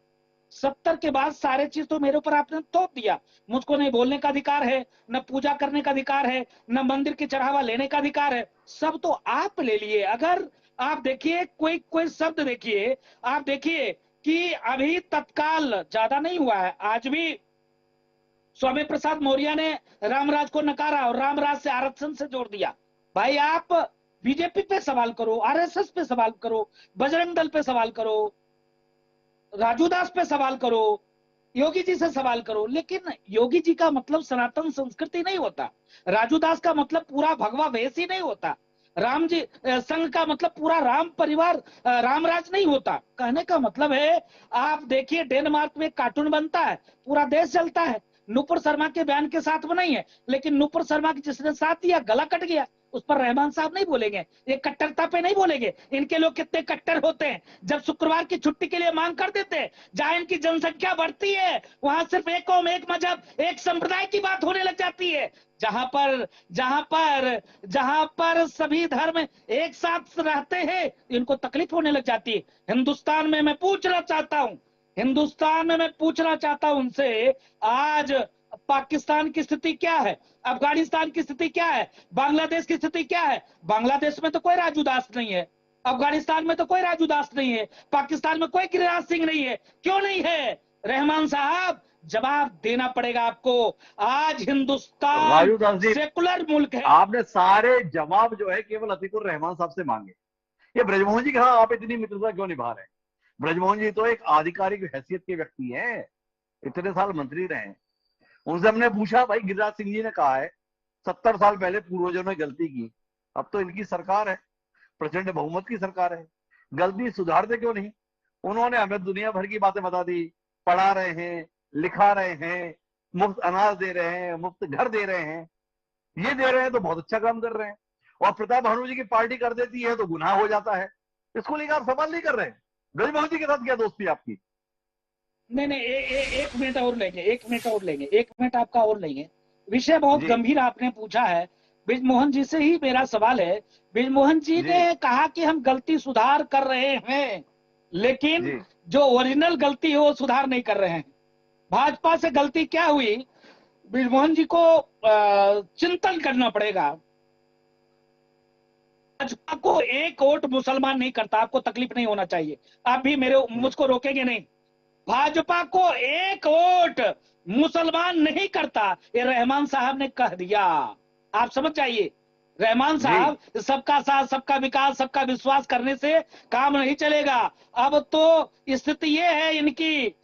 S7: 70 के बाद सारे चीज तो मेरे ऊपर आपने थोप दिया। मुझको नहीं बोलने का अधिकार है, न पूजा करने का अधिकार है, न मंदिर की चढ़ावा लेने का अधिकार है, सब तो आप ले लिए। अगर आप देखिए कोई शब्द देखिए, आप देखिए कि अभी तत्काल ज्यादा नहीं हुआ है, आज भी स्वामी प्रसाद मौर्य ने रामराज को नकारा और रामराज से आरक्षण से जोड़ दिया। भाई आप बीजेपी पे सवाल करो, आरएसएस पे सवाल करो, बजरंग दल पे सवाल करो, राजू दास पे सवाल करो, योगी जी से सवाल करो, लेकिन योगी जी का मतलब सनातन संस्कृति नहीं होता। राजू दास का मतलब पूरा भगवा वेश ही नहीं होता। राम जी संघ का मतलब पूरा राम परिवार, रामराज नहीं होता। कहने का मतलब है, आप देखिए डेनमार्क में कार्टून बनता है, पूरा देश चलता है। नुपुर शर्मा के बयान के साथ बनाई है, लेकिन नुपुर शर्मा की जिसने साथ दिया गला कट गया, उस पर रहमान साहब नहीं बोलेंगे, ये कट्टरता पे नहीं बोलेंगे। इनके लोग कितने कट्टर होते हैं, जब शुक्रवार की छुट्टी के लिए मांग कर देते हैं, जहां इनकी जनसंख्या बढ़ती है वहां सिर्फ एक कौम, एक मजहब, एक संप्रदाय की बात होने लग जाती है। जहां पर सभी धर्म एक साथ रहते हैं, इनको तकलीफ होने लग जाती है। हिंदुस्तान में मैं पूछना चाहता हूं उनसे, आज पाकिस्तान की स्थिति क्या है, अफगानिस्तान की स्थिति क्या है, बांग्लादेश की स्थिति क्या है। बांग्लादेश में तो कोई राजू दास नहीं है, अफगानिस्तान में तो कोई राजू दास नहीं है, पाकिस्तान में कोई गिरिराज सिंह नहीं है। क्यों नहीं है? रहमान साहब, जवाब देना पड़ेगा आपको। आज हिंदुस्तान
S1: राजू दास जी,
S7: सेकुलर मुल्क है।
S1: आपने सारे जवाब जो है केवल अतीकुर रहमान साहब से मांगे। ये ब्रजमोहन जी के साथ आप इतनी मित्रता क्यों निभा रहे हैं? ब्रजमोहन जी तो एक आधिकारिक हैसियत के व्यक्ति हैं, इतने साल मंत्री रहे हैं। उनसे हमने पूछा, भाई गिरिराज सिंह जी ने कहा है 70 साल पहले पूर्वजों ने गलती की, अब तो इनकी सरकार है, प्रचंड बहुमत की सरकार है, गलती सुधारते क्यों नहीं? उन्होंने हमें दुनिया भर की बातें बता दी, पढ़ा रहे हैं, लिखा रहे हैं, मुफ्त अनाज दे रहे हैं, मुफ्त घर दे रहे हैं, ये दे रहे हैं तो बहुत अच्छा काम कर रहे हैं। और प्रताप भानु जी की पार्टी कर देती है तो गुनाह हो जाता है। इसको लेकर आप सवाल नहीं कर रहे हैं। ब्रजमोहन जी के साथ क्या दोस्ती आपकी?
S7: नहीं, एक मिनट और लेंगे, एक मिनट आपका और लेंगे। विषय बहुत गंभीर आपने पूछा है। ब्रजमोहन जी से ही मेरा सवाल है। ब्रजमोहन जी ने कहा कि हम गलती सुधार कर रहे हैं, लेकिन जो ओरिजिनल गलती है वो सुधार नहीं कर रहे हैं। भाजपा से गलती क्या हुई, ब्रजमोहन जी को चिंतन करना पड़ेगा। भाजपा को एक वोट मुसलमान नहीं करता, आपको तकलीफ नहीं होना चाहिए, आप भी मुझको रोकेंगे नहीं। भाजपा को एक वोट मुसलमान नहीं करता, ये रहमान साहब ने कह दिया, आप समझ जाइए। रहमान साहब, सबका साथ, सबका विकास, सबका विश्वास करने से काम नहीं चलेगा। अब तो स्थिति ये है इनकी,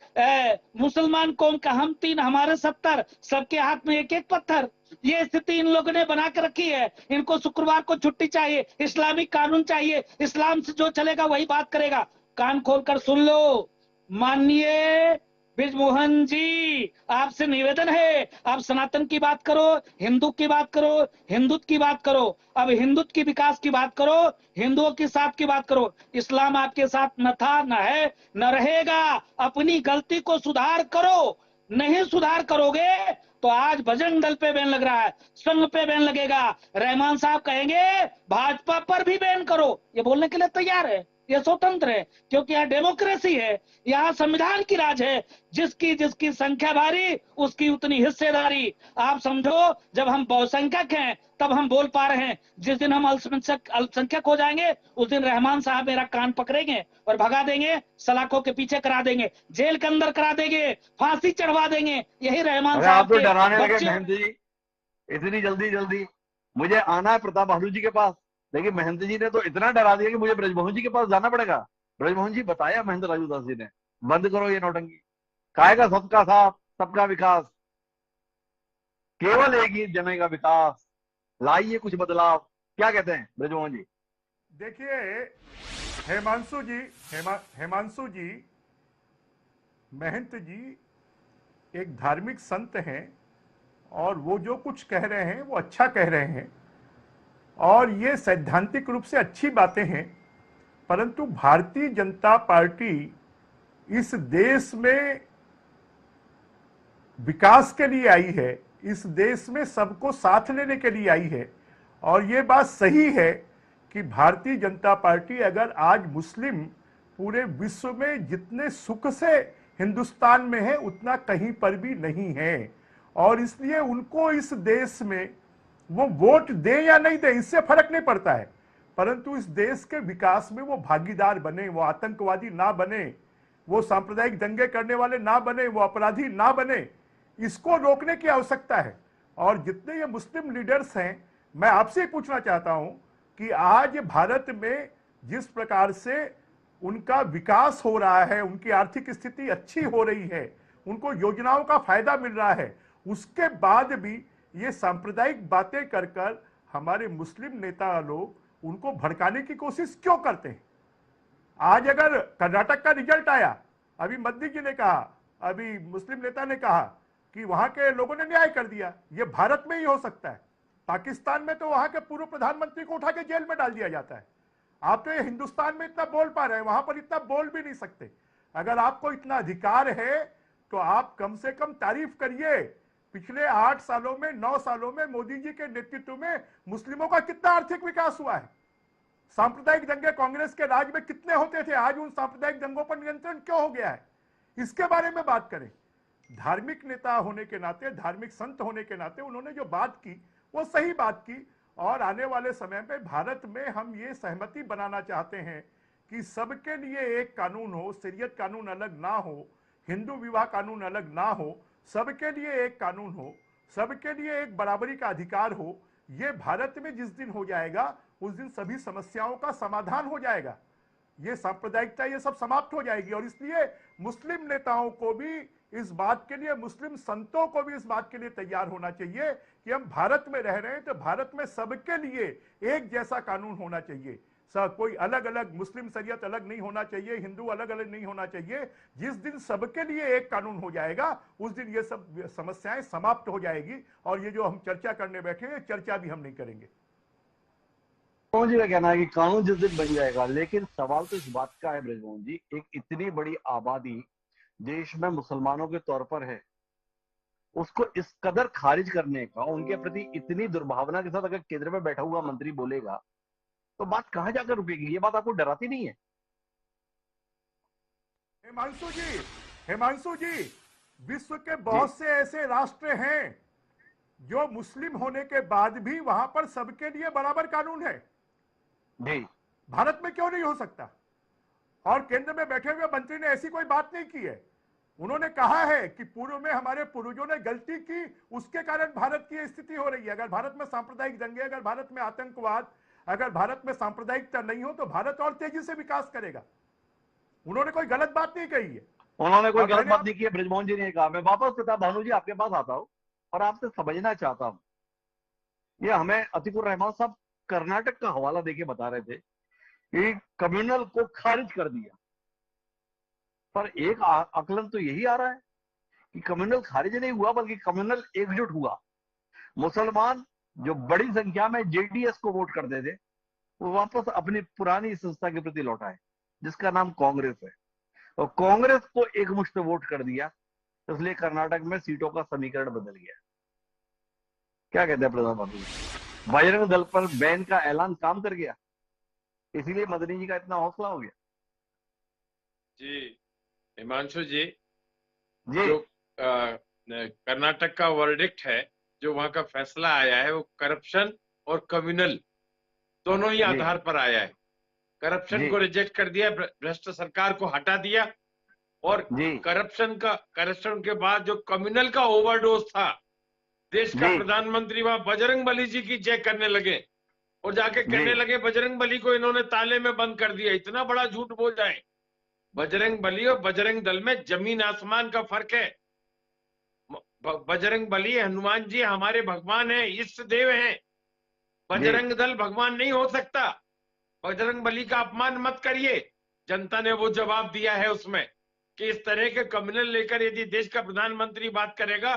S7: मुसलमान कौम का हम 3 हमारे 70, सबके हाथ में एक एक पत्थर, ये स्थिति इन लोगों ने बना के रखी है। इनको शुक्रवार को छुट्टी चाहिए, इस्लामिक कानून चाहिए, इस्लाम से जो चलेगा वही बात करेगा। कान खोलकर सुन लो माननीय ब्रजमोहन जी, आपसे निवेदन है, आप सनातन की बात करो, हिंदू की बात करो, हिंदुत्व की बात करो, अब हिंदुत्व की विकास की बात करो, हिंदुओं के साथ की बात करो। इस्लाम आपके साथ न था, न है, न रहेगा। अपनी गलती को सुधार करो। नहीं सुधार करोगे तो आज बजरंग दल पे बैन लग रहा है, संघ पे बैन लगेगा, रहमान साहब कहेंगे भाजपा पर भी बैन करो, ये बोलने के लिए तैयार है, ये स्वतंत्र है, क्योंकि यहाँ डेमोक्रेसी है, यहाँ संविधान की राज है, जिसकी जिसकी संख्या भारी उसकी उतनी हिस्सेदारी। आप समझो जब हम बहुसंख्यक हैं तब हम बोल पा रहे हैं, जिस दिन हम अल्पसंख्यक हो जाएंगे उस दिन रहमान साहब मेरा कान पकड़ेंगे और भगा देंगे, सलाखों के पीछे करा देंगे, जेल के अंदर करा देंगे, फांसी चढ़वा देंगे। यही रहमान
S1: अरे
S7: साहब
S1: आप तो
S7: के
S1: डराने लगे
S7: बच्चे।
S1: महंत जी, इतनी जल्दी मुझे आना है प्रताप भानु जी के पास, लेकिन महंत जी ने तो इतना डरा दिया कि मुझे ब्रजमोहन जी के पास जाना पड़ेगा। ब्रजमोहन जी बताया महेंद्र राजू दास जी ने, बंद करो ये नौटंकी, कायेगा सबका साथ सबका विकास, केवल एक ही जने का विकास, लाइए कुछ बदलाव। क्या कहते हैं ब्रजमोहन जी?
S5: देखिए हेमांशु जी, महंत जी एक धार्मिक संत हैं और वो जो कुछ कह रहे हैं वो अच्छा कह रहे हैं और ये सैद्धांतिक रूप से अच्छी बातें हैं, परंतु भारतीय जनता पार्टी इस देश में विकास के लिए आई है, इस देश में सबको साथ लेने के लिए आई है। और ये बात सही है कि भारतीय जनता पार्टी अगर आज मुस्लिम पूरे विश्व में जितने सुख से हिंदुस्तान में है उतना कहीं पर भी नहीं है, और इसलिए उनको इस देश में वो वोट दे या नहीं दे इससे फर्क नहीं पड़ता है, परंतु इस देश के विकास में वो भागीदार बने, वो आतंकवादी ना बने, वो सांप्रदायिक दंगे करने वाले ना बने, वो अपराधी ना बने, इसको रोकने की आवश्यकता है। और जितने ये मुस्लिम लीडर्स हैं, मैं आपसे ही पूछना चाहता हूं कि आज भारत में जिस प्रकार से उनका विकास हो रहा है, उनकी आर्थिक स्थिति अच्छी हो रही है, उनको योजनाओं का फायदा मिल रहा है, उसके बाद भी ये सांप्रदायिक बातें कर कर हमारे मुस्लिम नेता लोग उनको भड़काने की कोशिश क्यों करते हैं? आज अगर कर्नाटक का रिजल्ट आया, अभी मोदी जी ने कहा, अभी मुस्लिम नेता ने कहा कि वहां के लोगों ने न्याय कर दिया, ये भारत में ही हो सकता है। पाकिस्तान में तो वहां के पूर्व प्रधानमंत्री को उठा के जेल में डाल दिया जाता है। आप तो ये हिंदुस्तान में इतना बोल पा रहे हैं, वहां पर इतना बोल भी नहीं सकते। अगर आपको इतना अधिकार है तो आप कम से कम तारीफ करिए, पिछले 8 सालों में 9 सालों में मोदी जी के नेतृत्व में मुस्लिमों का कितना आर्थिक विकास हुआ है। सांप्रदायिक दंगे कांग्रेस के राज में कितने होते थे, आज उन सांप्रदायिक दंगों पर नियंत्रण क्यों हो गया है, इसके बारे में बात करें। धार्मिक नेता होने के नाते, धार्मिक संत होने के नाते उन्होंने जो बात की वो सही बात की, और आने वाले समय में भारत में हम ये सहमति बनाना चाहते हैं कि सबके लिए एक कानून हो, शरीयत कानून अलग ना हो, हिंदू विवाह कानून अलग ना हो, सबके लिए एक कानून हो, सबके लिए एक बराबरी का अधिकार हो। ये भारत में जिस दिन हो जाएगा उस दिन सभी समस्याओं का समाधान हो जाएगा, ये सांप्रदायिकता ये सब समाप्त हो जाएगी। और इसलिए मुस्लिम नेताओं को भी इस बात के लिए, मुस्लिम संतों को भी इस बात के लिए तैयार होना चाहिए कि हम भारत में रह रहे हैं तो भारत में सबके लिए एक जैसा कानून होना चाहिए। सब कोई अलग अलग, मुस्लिम शरीयत अलग नहीं होना चाहिए, हिंदू अलग अलग नहीं होना चाहिए। जिस दिन सबके लिए एक कानून हो जाएगा उस दिन ये सब समस्याएं समाप्त हो जाएगी, और ये जो हम चर्चा करने बैठे हैं चर्चा भी हम नहीं करेंगे।
S1: ब्रजमोहन जी का कहना है कि कानून जिस दिन बन जाएगा, लेकिन सवाल तो इस बात का है ब्रजमोहन जी, एक इतनी बड़ी आबादी देश में मुसलमानों के तौर पर है, उसको इस कदर खारिज करने का, उनके प्रति इतनी दुर्भावना के साथ अगर केंद्र में बैठा हुआ मंत्री बोलेगा तो बात कहां जाकर रुकेगी? ये बात आपको डराती नहीं है?
S5: हिमांशु जी, विश्व के बहुत से ऐसे राष्ट्र हैं जो मुस्लिम होने के बाद भी वहां पर सबके लिए बराबर कानून है
S1: जी।
S5: भारत में क्यों नहीं हो सकता? और केंद्र में बैठे हुए मंत्री ने ऐसी कोई बात नहीं की है। उन्होंने कहा है कि पूर्व में हमारे पूर्वजों ने गलती की, उसके कारण भारत की स्थिति हो रही है। अगर भारत में सांप्रदायिक दंगे, अगर भारत में आतंकवाद, अगर भारत में सांप्रदायिकता नहीं हो तो भारत और तेजी से विकास करेगा। उन्होंने कोई गलत बात नहीं कही है।
S1: उन्होंने कोई गलत बात नहीं की है, ब्रजमोहन जी ने कहा। मैं वापस प्रताप भानु जी आपके पास आता हूं और आपसे समझना चाहता हूं, ये हमें अतीकुर रहमान साहब कर्नाटक का हवाला देके बता रहे थे कि कम्युनल को खारिज कर दिया, पर एक आकलन तो यही आ रहा है कि कम्युनल खारिज नहीं हुआ बल्कि कम्युनल एकजुट हुआ। मुसलमान जो बड़ी संख्या में जेडीएस को वोट करते थे वो वापस अपनी पुरानी संस्था के प्रति लौटा है जिसका नाम कांग्रेस है, और कांग्रेस को एकमुश्त वोट कर दिया। इसलिए कर्नाटक में सीटों का समीकरण बदल गया। क्या कहते हैं प्रधानमंत्री? बजरंग दल पर बैन का ऐलान काम कर गया, इसीलिए मदनी जी का इतना हौसला हो गया।
S4: जी हिमांशु जी,
S1: जी
S4: जो कर्नाटक का वर्डिक्ट है, जो वहां का फैसला आया है, वो करप्शन और कम्युनल दोनों ही आधार पर आया है। करप्शन को रिजेक्ट कर दिया, भ्रष्ट सरकार को हटा दिया, और करप्शन के बाद जो कम्युनल का ओवरडोज था, देश का प्रधानमंत्री वहां बजरंग बली जी की जय करने लगे और जाके कहने लगे बजरंग बली को इन्होंने ताले में बंद कर दिया। इतना बड़ा झूठ बोल जाए। बजरंग बली और बजरंग दल में जमीन आसमान का फर्क है। बजरंग बली, हनुमान जी हमारे भगवान है, इष्ट देव हैं। बजरंग दल भगवान नहीं हो सकता। बजरंग बली का अपमान मत करिए। जनता ने वो जवाब दिया है उसमें कि इस तरह के कम्युनल लेकर यदि देश का प्रधानमंत्री बात करेगा,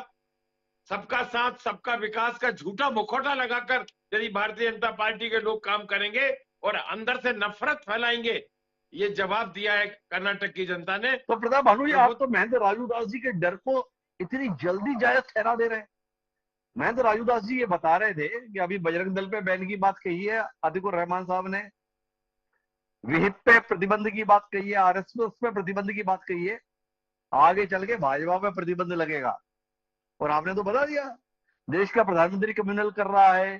S4: सबका साथ सबका विकास का झूठा मुखौटा लगाकर यदि भारतीय जनता पार्टी के लोग काम करेंगे और अंदर से नफरत फैलाएंगे, ये जवाब दिया है कर्नाटक की जनता ने।
S1: तो प्रताप भानु जी, आप तो महेंद्र राजू दास जी के डर को इतनी जल्दी जायज ठहरा दे रहे हैं। महेंद्र राजू दास जी ये बता रहे थे कि अभी बजरंग दल पे बैन की बात कही है अतिकुर रहमान साहब ने, विहिप पे प्रतिबंध की बात कही है, आरएसएस पे प्रतिबंध की बात कही है, आगे चल के भाजपा पे प्रतिबंध लगेगा। और आपने तो बता दिया देश का प्रधानमंत्री कम्युनल कर रहा है,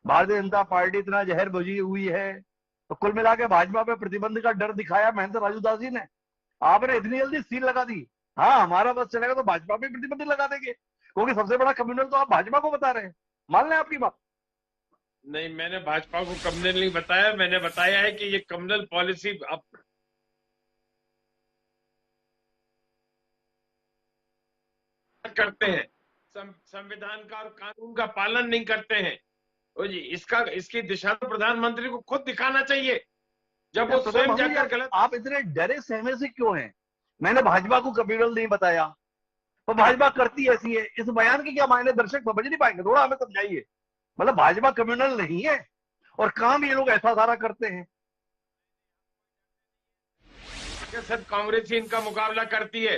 S1: भारतीय जनता पार्टी इतना जहर बुझी हुई है, तो कुल मिला के भाजपा पे प्रतिबंध का डर दिखाया महेंद्र राजू दास जी ने। आपने इतनी जल्दी सील लगा दी। हाँ, हमारा बस चलेगा तो भाजपा पे प्रतिबंध लगा देंगे, क्योंकि सबसे बड़ा कम्युनल तो आप भाजपा को बता रहे हैं। मान लें आपकी बात।
S4: नहीं, मैंने भाजपा को कम्युनल नहीं बताया। मैंने बताया है कि ये कम्युनल पॉलिसी अब करते हैं, संविधान का और कानून का पालन नहीं करते हैं। तो जी इसकी दिशा तो प्रधानमंत्री को खुद दिखाना चाहिए, जब वो स्वयं जाकर गलत।
S1: आप इतने डरे सहमे से क्यों हैं? मैंने भाजपा को कम्युनल नहीं बताया, तो भाजपा करती ऐसी है। इस बयान के क्या मायने दर्शक समझ नहीं पाएंगे, थोड़ा हमें समझाइए। मतलब भाजपा कम्युनल नहीं है और काम ये लोग ऐसा सारा करते हैं।
S4: सब कांग्रेस ही इनका मुकाबला करती है,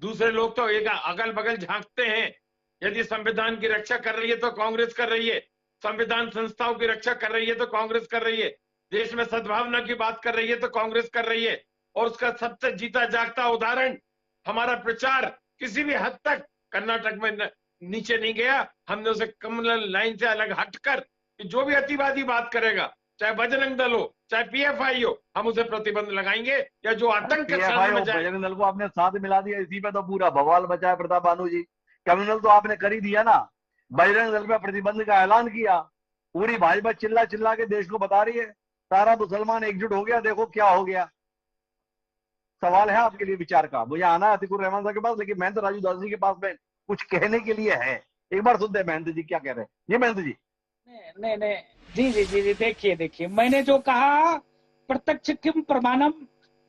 S4: दूसरे लोग तो एक अगल बगल झांकते हैं। यदि संविधान की रक्षा कर रही है तो कांग्रेस कर रही है, संविधान संस्थाओं की रक्षा कर रही है तो कांग्रेस कर रही है, देश में सद्भावना की बात कर रही है तो कांग्रेस कर रही है। और उसका सबसे जीता जागता उदाहरण, हमारा प्रचार किसी भी हद तक कर्नाटक में नीचे नहीं गया। हमने उसे कम्युनल लाइन से अलग हटकर जो भी अतिवादी बात करेगा, चाहे बजरंग दल हो चाहे पीएफआई हो, हम उसे प्रतिबंध लगाएंगे। या जो आतंक के साथ में जाए।
S1: बजरंग दल को आपने साथ मिला दिया, इसी पे तो पूरा बवाल मचा है प्रताप भानु जी। कम्युनल तो आपने कर ही दिया ना, बजरंग दल पे प्रतिबंध का ऐलान किया, पूरी भाजपा चिल्ला चिल्ला के देश को बता रही है सारा मुसलमान एकजुट हो गया, देखो क्या हो गया। सवाल है आपके लिए विचार का। मुझे आना है अतिकुर रहमान साहब के पास, लेकिन महेंद्र राजू दास जी के पास में कुछ कहने के लिए है। एक बार सुनते हैं महेंद्र जी क्या कह रहे हैं। ये महेंद्र जी।
S7: नहीं, जी, देखिए मैंने जो कहा प्रत्यक्ष किम प्रमाणम,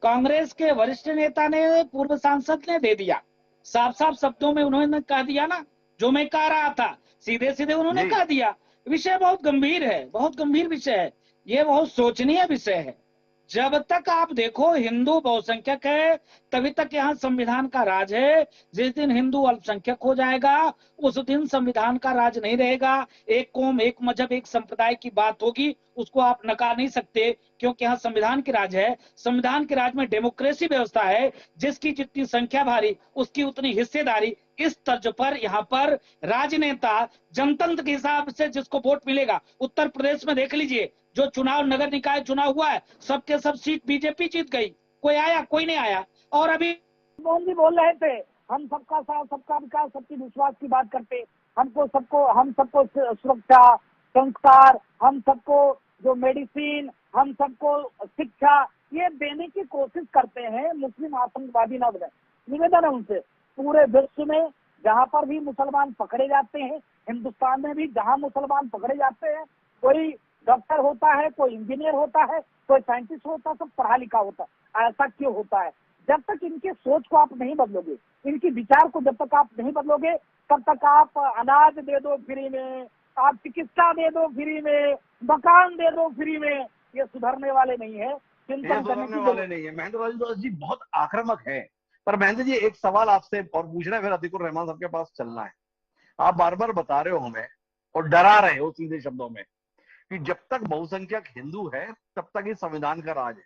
S7: कांग्रेस के वरिष्ठ नेता ने, पूर्व सांसद ने दे दिया। साफ साफ शब्दों में उन्होंने कह दिया ना जो मैं कह रहा था, सीधे सीधे उन्होंने कह दिया। विषय बहुत गंभीर है, बहुत गंभीर विषय है, ये बहुत सोचनीय विषय है। जब तक आप देखो हिंदू बहुसंख्यक है तभी तक यहाँ संविधान का राज है। जिस दिन हिंदू अल्पसंख्यक हो जाएगा उस दिन संविधान का राज नहीं रहेगा। एक कौम, एक मजहब, एक संप्रदाय की बात होगी, उसको आप नकार नहीं सकते, क्योंकि यहाँ संविधान की राज है। संविधान के राज में डेमोक्रेसी व्यवस्था है, जिसकी जितनी संख्या भारी उसकी उतनी हिस्सेदारी। इस तर्ज पर यहाँ पर राजनेता जनतंत्र के हिसाब से जिसको वोट मिलेगा, उत्तर प्रदेश में देख लीजिए जो चुनाव, नगर निकाय चुनाव हुआ है, सबके सब सीट बीजेपी जीत गई, कोई आया, कोई नहीं आया। और अभी मोहन जी बोल रहे थे हम सबका साथ सबका विकास सबकी विश्वास की बात करते, हम सबको सुरक्षा, संस्कार, हम सबको जो मेडिसिन, हम सबको शिक्षा, ये देने की कोशिश करते हैं। मुस्लिम आतंकवादी न बने, निवेदन है उनसे, पूरे विश्व में जहाँ पर भी मुसलमान पकड़े जाते हैं, हिंदुस्तान में भी जहाँ मुसलमान पकड़े जाते हैं, कोई डॉक्टर होता है, कोई इंजीनियर होता है, कोई साइंटिस्ट होता है, सब पढ़ा लिखा होता है। ऐसा क्यों होता है? जब तक इनके सोच को आप नहीं बदलोगे, इनकी विचार को जब तक आप नहीं बदलोगे, तब तक आप अनाज दे दो फ्री में, आप चिकित्सा दे दो फ्री में, मकान दे दो फ्री में, ये सुधरने वाले नहीं है, चिंतन करने वाले नहीं है।
S1: महेंद्र राजू दास जी बहुत आक्रामक है। पर महेंद्र जी एक सवाल आपसे और पूछना है, फिर अतीकुर रहमान साहब के पास चलना है। आप बार बार बता रहे हो हमें और डरा रहे हो सीधे शब्दों में कि जब तक बहुसंख्यक हिंदू है तब तक ही संविधान का राज है,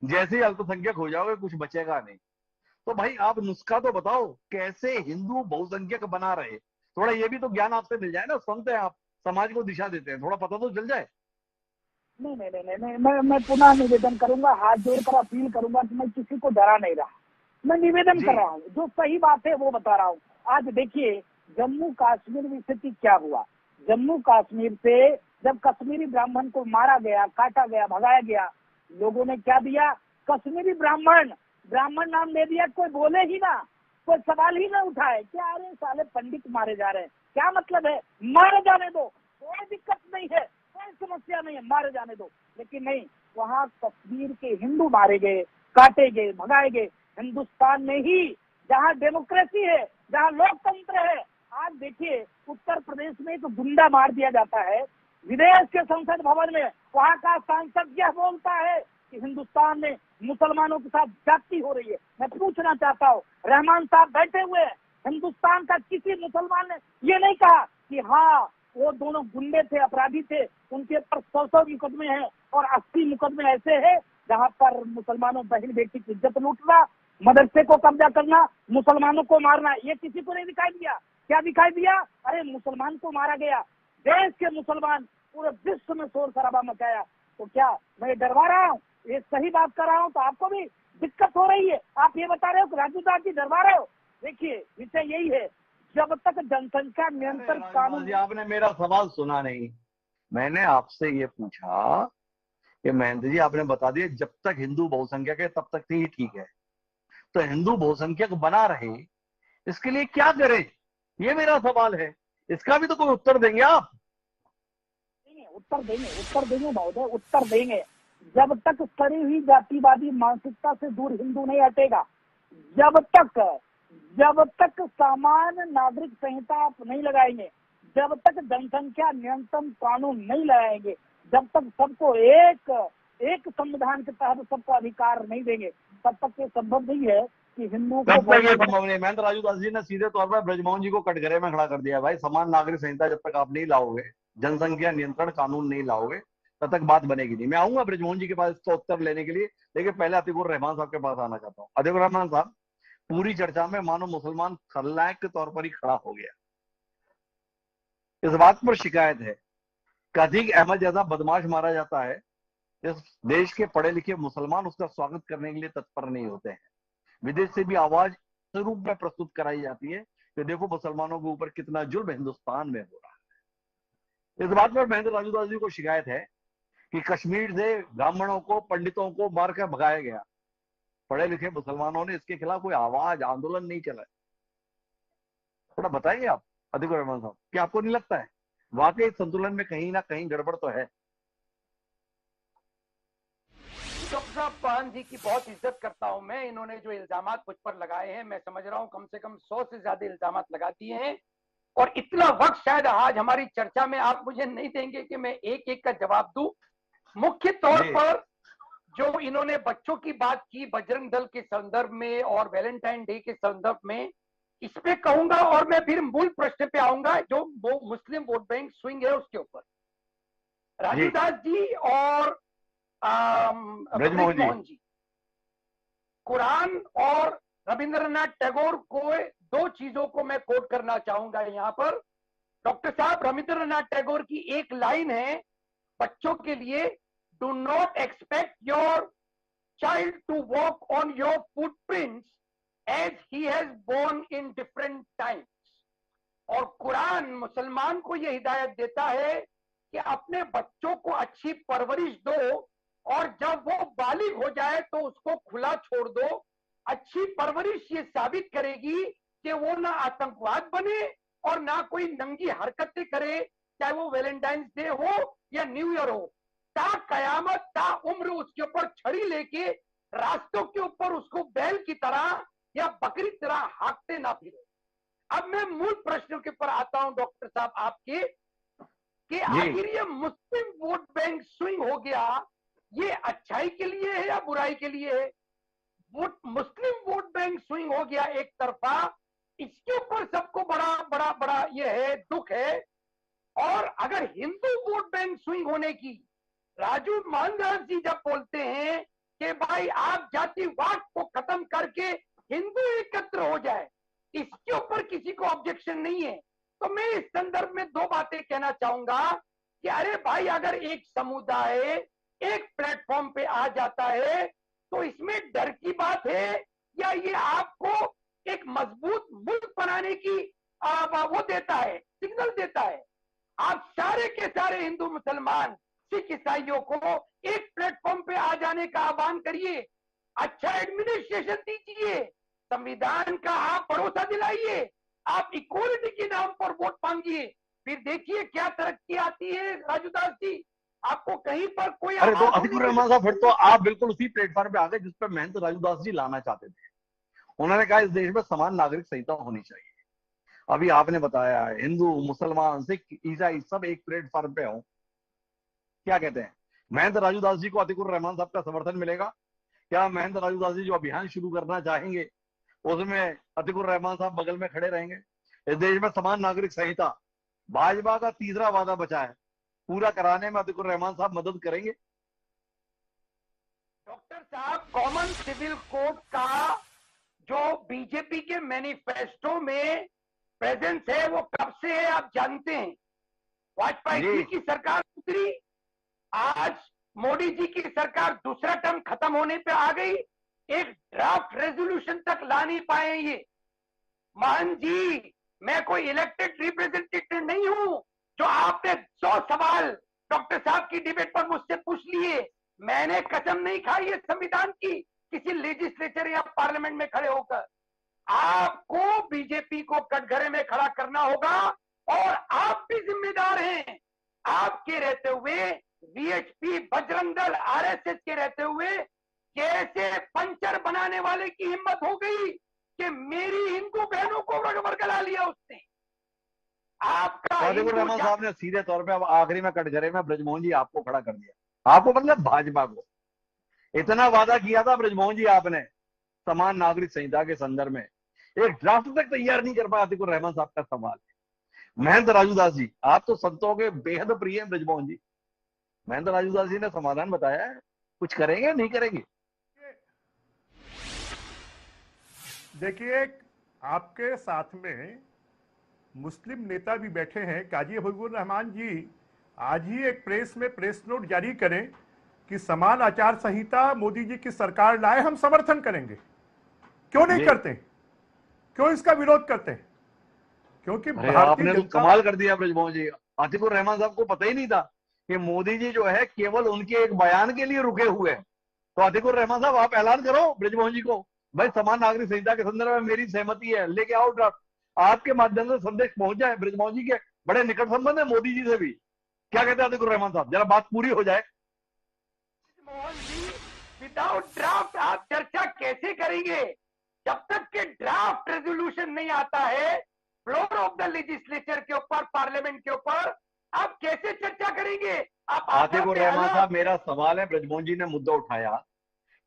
S1: जैसे ही अल्पसंख्यक हो जाओगे कुछ बचेगा नहीं। तो भाई आप नुस्खा तो बताओ, कैसे हिंदू बहुसंख्यक बना रहे? थोड़ा ये भी तो ज्ञान आपसे मिल जाए ना, संत है आप, समाज को दिशा देते हैं, थोड़ा पता तो चल जाए।
S8: नहीं नहीं नहीं नहीं, मैं पुनः निवेदन करूंगा, हाथ जोड़कर अपील करूंगा कि मैं किसी को डरा नहीं रहा, मैं निवेदन कर रहा हूँ, जो सही बात है वो बता रहा हूँ। आज देखिए जम्मू कश्मीर में स्थिति क्या हुआ। जम्मू कश्मीर से जब कश्मीरी ब्राह्मण को मारा गया, काटा गया, भगाया गया, लोगों ने क्या दिया? कश्मीरी ब्राह्मण, ब्राह्मण नाम दे दिया। कोई बोले ही ना, कोई सवाल ही ना उठाए, क्या अरे साले पंडित मारे जा रहे हैं, क्या मतलब है? मारे जाने दो, कोई दिक्कत नहीं है, कोई समस्या नहीं है, मारे जाने दो। लेकिन नहीं, वहाँ कश्मीर के हिंदू मारे गए, काटे गए, भगाए गए। हिंदुस्तान में ही जहाँ डेमोक्रेसी है, जहाँ लोकतंत्र है, आज देखिए उत्तर प्रदेश में एक गुंडा मार दिया जाता है विदेश के संसद भवन में, वहाँ का सांसद यह बोलता है कि हिंदुस्तान में मुसलमानों के साथ जाति हो रही है। मैं पूछना चाहता हूँ, रहमान साहब बैठे हुए हैं, हिंदुस्तान का किसी मुसलमान ने ये नहीं कहा कि हाँ वो दोनों गुंडे थे, अपराधी थे, उनके ऊपर 100 मुकदमे हैं और 80 मुकदमे ऐसे हैं जहाँ पर मुसलमानों बहन बेटी की इज्जत लूटना, मदरसे को कब्जा करना, मुसलमानों को मारना, ये किसी को नहीं दिखाई दिया। क्या दिखाई दिया? अरे मुसलमान को मारा गया, देश के मुसलमान, पूरे विश्व में शोर शराबा मचाया। तो क्या मैं डरवा रहा हूँ? ये सही बात कर रहा हूँ तो आपको भी दिक्कत हो रही है। आप ये बता रहे हो कि राजू दास जी डरवा रहे हो। देखिए विषय यही है, जब तक जनसंख्या नियंत्रण कानून।
S1: आपने मेरा सवाल सुना नहीं, मैंने आपसे ये पूछा कि महेंद्र जी आपने बता दिया जब तक हिंदू बहुसंख्यक है तब तक ही ठीक है, तो हिंदू बहुसंख्यक बना रहे इसके लिए क्या करें, ये मेरा सवाल है। इसका भी तो कोई उत्तर देंगे आप?
S8: उत्तर देंगे महोदय, उत्तर देंगे। जब तक सड़ी हुई जातिवादी मानसिकता से दूर हिंदू नहीं हटेगा, जब तक सामान्य नागरिक संहिता आप नहीं लगाएंगे, जब तक जनसंख्या नियंत्रण कानून नहीं लगाएंगे, जब तक सबको एक संविधान के तहत सबको अधिकार नहीं देंगे, तब तक ये संभव नहीं है कि हिंदू को।
S1: महेंद्र राजू दास जी ने सीधे तौर पर ब्रजमोहन जी को कटघरे में खड़ा कर दिया, भाई समान नागरिक संहिता जब तक आप नहीं लाओगे, जनसंख्या नियंत्रण कानून नहीं लाओगे, तब तक बात बनेगी नहीं। मैं आऊंगा ब्रजमोहन जी के पास इसका उत्तर लेने के लिए, लेकिन पहले अतीकुर रहमान साहब के पास आना चाहता हूँ। अतीकुर रहमान साहब, पूरी चर्चा में मानो मुसलमान खलनायक के तौर पर ही खड़ा हो गया। इस बात पर शिकायत है कि अतीक अहमद जैसा बदमाश मारा जाता है, इस देश के पढ़े लिखे मुसलमान उसका स्वागत करने के लिए तत्पर नहीं होते हैं। विदेश से भी आवाज इस रूप में प्रस्तुत कराई जाती है कि देखो मुसलमानों के ऊपर कितना जुल्म हिंदुस्तान में हो रहा है। इस बात पर महेंद्र राजू दास जी को शिकायत है कि कश्मीर से ब्राह्मणों को, पंडितों को मारकर भगाया गया, पढ़े लिखे मुसलमानों ने इसके खिलाफ कोई आवाज, आंदोलन नहीं चला। थोड़ा बताइए आप अतीकुर रहमान साहब, क्या आपको नहीं लगता है वाकई संतुलन में कहीं ना कहीं गड़बड़ तो है?
S6: डॉक्टर साहब पान जी की बहुत इज्जत करता हूं मैं। इन्होंने जो इल्जामात मुझ पर लगाए हैं, मैं समझ रहा हूं कम से कम 100 से ज्यादा इल्जामात लगा दिए हैं, और इतना वक्त शायद आज हमारी चर्चा में आप मुझे नहीं देंगे कि मैं एक एक का जवाब दूं। मुख्य तौर पर जो इन्होंने बच्चों की बात की बजरंग दल के संदर्भ में और वैलेंटाइन डे के संदर्भ में, इस पे कहूंगा, और मैं फिर मूल प्रश्न पे आऊंगा जो वो मुस्लिम वोट बैंक स्विंग है उसके ऊपर। राजू दास जी और ब्रजमोहन जी, कुरान और रविंद्रनाथ टैगोर को दो चीजों को मैं कोट करना चाहूंगा यहाँ पर। डॉक्टर साहब, रविंद्रनाथ टैगोर की एक लाइन है बच्चों के लिए, do not expect your child to walk on your footprints as he has born in different times. और कुरान मुसलमान को यह हिदायत देता है कि अपने बच्चों को अच्छी परवरिश दो, और जब वो बालिग हो जाए तो उसको खुला छोड़ दो। अच्छी परवरिश ये साबित करेगी कि वो ना आतंकवाद बने और ना कोई नंगी हरकतें करे, चाहे वो वैलेंटाइंस डे हो या न्यू ईयर हो। ता कयामत, ता उम्र उसके ऊपर छड़ी लेके रास्तों के ऊपर उसको बैल की तरह या बकरी की तरह हाँकते ना फिरे। अब मैं मूल प्रश्न के ऊपर आता हूं डॉक्टर साहब आपके, कि आखिर ये मुस्लिम वोट बैंक स्विंग हो गया, ये अच्छाई के लिए है या बुराई के लिए है? मुस्लिम वोट बैंक स्विंग स्विंग हो गया एक तरफा, इसके ऊपर सबको बड़ा बड़ा बड़ा ये है, दुख है। और अगर हिंदू वोट बैंक स्विंग होने की, राजू मोहनदास जी जब बोलते हैं कि भाई आप जातिवाद को खत्म करके हिंदू एकत्र हो जाए, इसके ऊपर किसी को ऑब्जेक्शन नहीं है। तो मैं इस संदर्भ में दो बातें कहना चाहूंगा कि अरे भाई, अगर एक समुदाय एक प्लेटफॉर्म पे आ जाता है तो इसमें डर की बात है, या ये आपको एक मजबूत मुल्क बनाने की वो देता है, सिग्नल देता है। आप सारे के सारे हिंदू मुसलमान सिख ईसाइयों को एक प्लेटफॉर्म पे आ जाने का आह्वान करिए, अच्छा एडमिनिस्ट्रेशन दीजिए, संविधान का आप भरोसा दिलाइए, आप इक्वालिटी के नाम पर वोट मांगिए, फिर देखिए क्या तरक्की आती है। राजूदास जी, आपको कहीं पर कोई
S1: अरे तो अतिकुर रहमान साहब, फिर तो आप बिल्कुल उसी प्लेटफॉर्म पे आ गए जिस पर महंत राजूदास जी लाना चाहते थे। उन्होंने कहा इस देश में समान नागरिक संहिता होनी चाहिए। अभी आपने बताया है हिंदू मुसलमान सिख ईसाई सब एक प्लेटफॉर्म पे हो, क्या कहते हैं, महंत राजूदास जी को अतिकुर रहमान साहब का समर्थन मिलेगा? क्या महंत राजूदास जी जो अभियान शुरू करना चाहेंगे उसमें अतिकुर रहमान साहब बगल में खड़े रहेंगे? इस देश में समान नागरिक संहिता भाजपा का तीसरा वादा बचा है, पूरा कराने में अतिकुर रहमान साहब मदद करेंगे?
S6: डॉक्टर साहब, कॉमन सिविल कोड का जो बीजेपी के मैनिफेस्टो में प्रेजेंस है वो कब से है आप जानते हैं? वाजपेयी जी की सरकार उतरी, आज मोदी जी की सरकार दूसरा टर्म खत्म होने पे आ गई, एक ड्राफ्ट रेजोल्यूशन तक ला नहीं पाए ये। मान जी, मैं कोई इलेक्टेड रिप्रेजेंटेटिव नहीं हूं जो आपने 100 सवाल डॉक्टर साहब की डिबेट पर मुझसे पूछ लिए। मैंने कसम नहीं खाई है संविधान की किसी लेजिस्लेचर या पार्लियामेंट में खड़े होकर। आपको बीजेपी को कटघरे में खड़ा करना होगा और आप भी जिम्मेदार हैं। आपके रहते हुए वीएचपी, बजरंग दल, आरएसएस के रहते हुए कैसे पंचर बनाने वाले की हिम्मत हो गई कि मेरी हिंदू बहनों को वर्गला लिया उसने। आपका
S1: अतिकुर रहमान साहब ने सीधे तौर पे अब आखिरी में कटघरे में ब्रजमोहन जी आपको खड़ा कर दिया। आपको मतलब भाजपा को इतना वादा किया था ब्रजमोहन जी आपने समान नागरिक संहिता के संदर्भ में, एक ड्राफ्ट तक तैयार नहीं कर पाया। अतिकुर रहमान साहब का सवाल है। महंत राजूदास जी, आप तो संतों के बेहद प्रिय हैं ब्रजमोहन जी। महंत राजूदास जी ने समाधान बताया है, कुछ करेंगे नहीं करेंगे?
S5: देखिए, आपके साथ में मुस्लिम नेता भी बैठे हैं। काजी हबीबुर रहमान जी आज ही एक प्रेस में प्रेस नोट जारी करें कि समान आचार संहिता मोदी जी की सरकार लाए, हम समर्थन करेंगे। क्यों नहीं करते? क्यों इसका विरोध करते हैं? क्योंकि
S1: आपने तो कमाल कर दिया ब्रजमोहन जी। अतिकुर रहमान साहब को पता ही नहीं था कि मोदी जी जो है केवल उनके एक बयान के लिए रुके हुए हैं। तो अतिकुर रहमान साहब आप ऐलान करो ब्रजमोहन जी को, भाई समान नागरिक संहिता के संदर्भ में मेरी सहमति है, लेके आओ ड्राफ्ट। आपके माध्यम से संदेश पहुंच जाए। ब्रजमोहन जी के बड़े निकट संबंध है मोदी जी से भी। क्या कहते हैं अतिकुर रहमान साहब, जरा बात पूरी हो जाए।
S6: मोहन जी, विदाउट ड्राफ्ट आप चर्चा कैसे करेंगे? जब तक के ड्राफ्ट रेजोल्यूशन नहीं आता है फ्लोर ऑफ द लेजिस्लेचर के ऊपर, पार्लियामेंट के ऊपर, आप कैसे चर्चा करेंगे? आप
S1: अतिकुर रहमान साहब, मेरा सवाल है, ब्रजमोहन जी ने मुद्दा उठाया,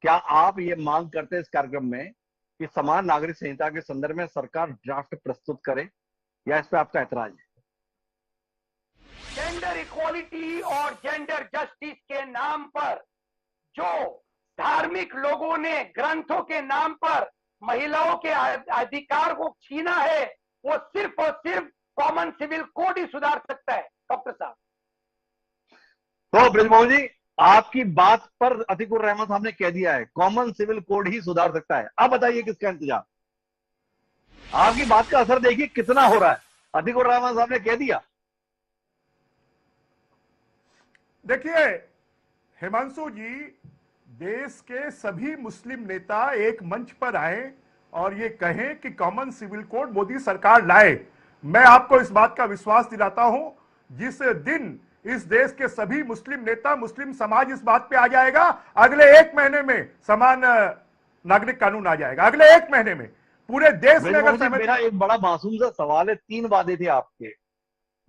S1: क्या आप ये मांग करते हैं इस कार्यक्रम में कि समान नागरिक संहिता के संदर्भ में सरकार ड्राफ्ट प्रस्तुत करे, या इस पे आपका ऐतराज है?
S6: जेंडर इक्वालिटी और जेंडर जस्टिस के नाम पर जो धार्मिक लोगों ने ग्रंथों के नाम पर महिलाओं के अधिकार को छीना है, वो सिर्फ और सिर्फ कॉमन सिविल कोड ही सुधार सकता है। डॉक्टर साहब,
S1: तो ब्रजमोहन जी, आपकी बात पर अतिकुर रहमान साहब ने कह दिया है कॉमन सिविल कोड ही सुधार सकता है। अब बताइए किसका इंतजार? आपकी बात का असर देखिए कितना हो रहा है। अतिकुर रहमान साहब ने कह दिया।
S5: देखिए हिमांशु जी, देश के सभी मुस्लिम नेता एक मंच पर आए और ये कहें कि कॉमन सिविल कोड मोदी सरकार लाए। मैं आपको इस बात का विश्वास दिलाता हूं, जिस दिन इस देश के सभी मुस्लिम नेता, मुस्लिम समाज इस बात पे आ जाएगा, अगले 1 महीने में समान नागरिक कानून आ जाएगा। अगले 1 महीने में पूरे देश में। अगर
S1: मेरा एक बड़ा मासूम सा सवाल है, 3 वादे थे आपके,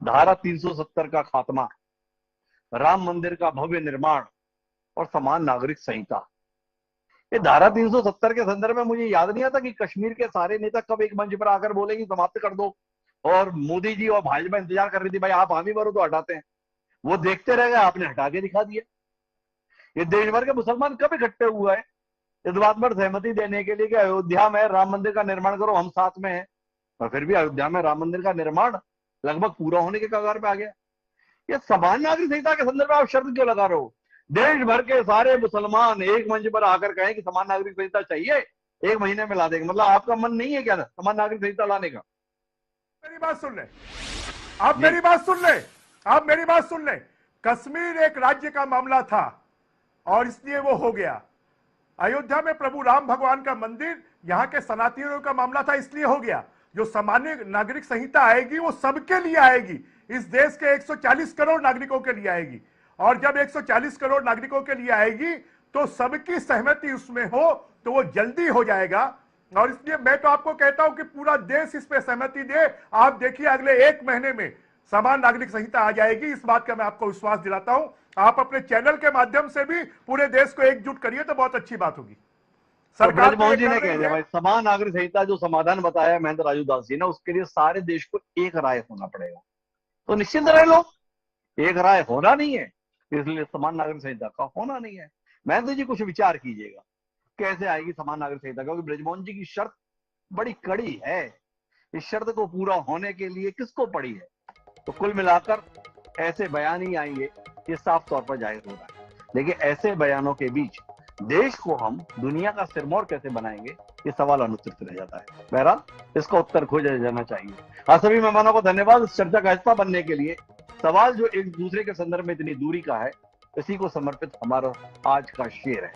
S1: धारा 370 का खात्मा, राम मंदिर का भव्य निर्माण और समान नागरिक संहिता। ये धारा 370 के संदर्भ में मुझे याद नहीं आता कि कश्मीर के सारे नेता कब एक मंच पर आकर बोलेंगे समाप्त कर दो, और मोदी जी और भाजपा इंतजार कर रही थी भाई आप हामी भरो तो हटाते हैं। वो देखते रह गए, आपने हटा के दिखा दिया। ये देश भर के मुसलमान कब इकट्ठे हुए हैं इस बात पर सहमति देने के लिए कि अयोध्या में राम मंदिर का निर्माण करो, हम साथ में हैं, और फिर भी अयोध्या में राम मंदिर का निर्माण लगभग पूरा होने के कगार पे आ गया। ये समान नागरिक संहिता के संदर्भ में आप शर्त क्यों लगा रहे हो? देश भर के सारे मुसलमान एक मंच पर आकर कहें कि समान नागरिक संहिता चाहिए, 1 महीने में ला देंगे। मतलब आपका मन नहीं है क्या ना समान नागरिक संहिता लाने का?
S5: मेरी बात सुन ले, आप मेरी बात सुन ले, आप मेरी बात सुन ले। कश्मीर एक राज्य का मामला था और इसलिए वो हो गया। अयोध्या में प्रभु राम भगवान का मंदिर यहाँ के सनातनियों का मामला था, इसलिए हो गया। जो सामान्य नागरिक संहिता आएगी वो सबके लिए आएगी, इस देश के 140 करोड़ नागरिकों के लिए आएगी। और जब 140 करोड़ नागरिकों के लिए आएगी तो सबकी सहमति उसमें हो तो वो जल्दी हो जाएगा। और इसलिए मैं तो आपको कहता हूं कि पूरा देश इस पे सहमति दे। आप देखिए अगले 1 महीने में समान नागरिक संहिता आ जाएगी, इस बात का मैं आपको विश्वास दिलाता हूं। आप अपने चैनल के माध्यम से भी पूरे देश को एकजुट करिए तो बहुत अच्छी बात होगी।
S1: सरकार ब्रजमोहन जी ने कह दिया भाई समान नागरिक संहिता जो समाधान बताया महेंद्र राजू दास जी ने, उसके लिए सारे देश को एक राय होना पड़ेगा। तो निश्चिंत रहे लोग, एक राय होना नहीं है, इसलिए समान नागरिक संहिता का होना नहीं है। महेंद्र जी कुछ विचार कीजिएगा कैसे आएगी समान नागरिक संहिता, क्योंकि ब्रजमोहन जी की शर्त बड़ी कड़ी है। इस शर्त को पूरा होने के लिए किसको पड़ी है? तो कुल मिलाकर ऐसे बयान ही आएंगे, ये साफ तौर पर जाहिर हो रहा है। लेकिन ऐसे बयानों के बीच देश को हम दुनिया का सिरमौर कैसे बनाएंगे, ये सवाल अनुत्तरित रह जाता है। बहरहाल इसका उत्तर खोजा जाना चाहिए। आप सभी मेहमानों को धन्यवाद इस चर्चा का हिस्सा बनने के लिए। सवाल जो एक दूसरे के संदर्भ में इतनी दूरी का है, इसी को समर्पित हमारा आज का शेर है।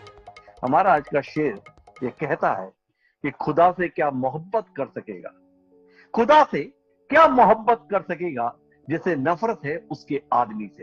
S1: हमारा आज का शेर ये कहता है कि खुदा से क्या मोहब्बत कर सकेगा, खुदा से क्या मोहब्बत कर सकेगा जिसे नफरत है उसके आदमी से।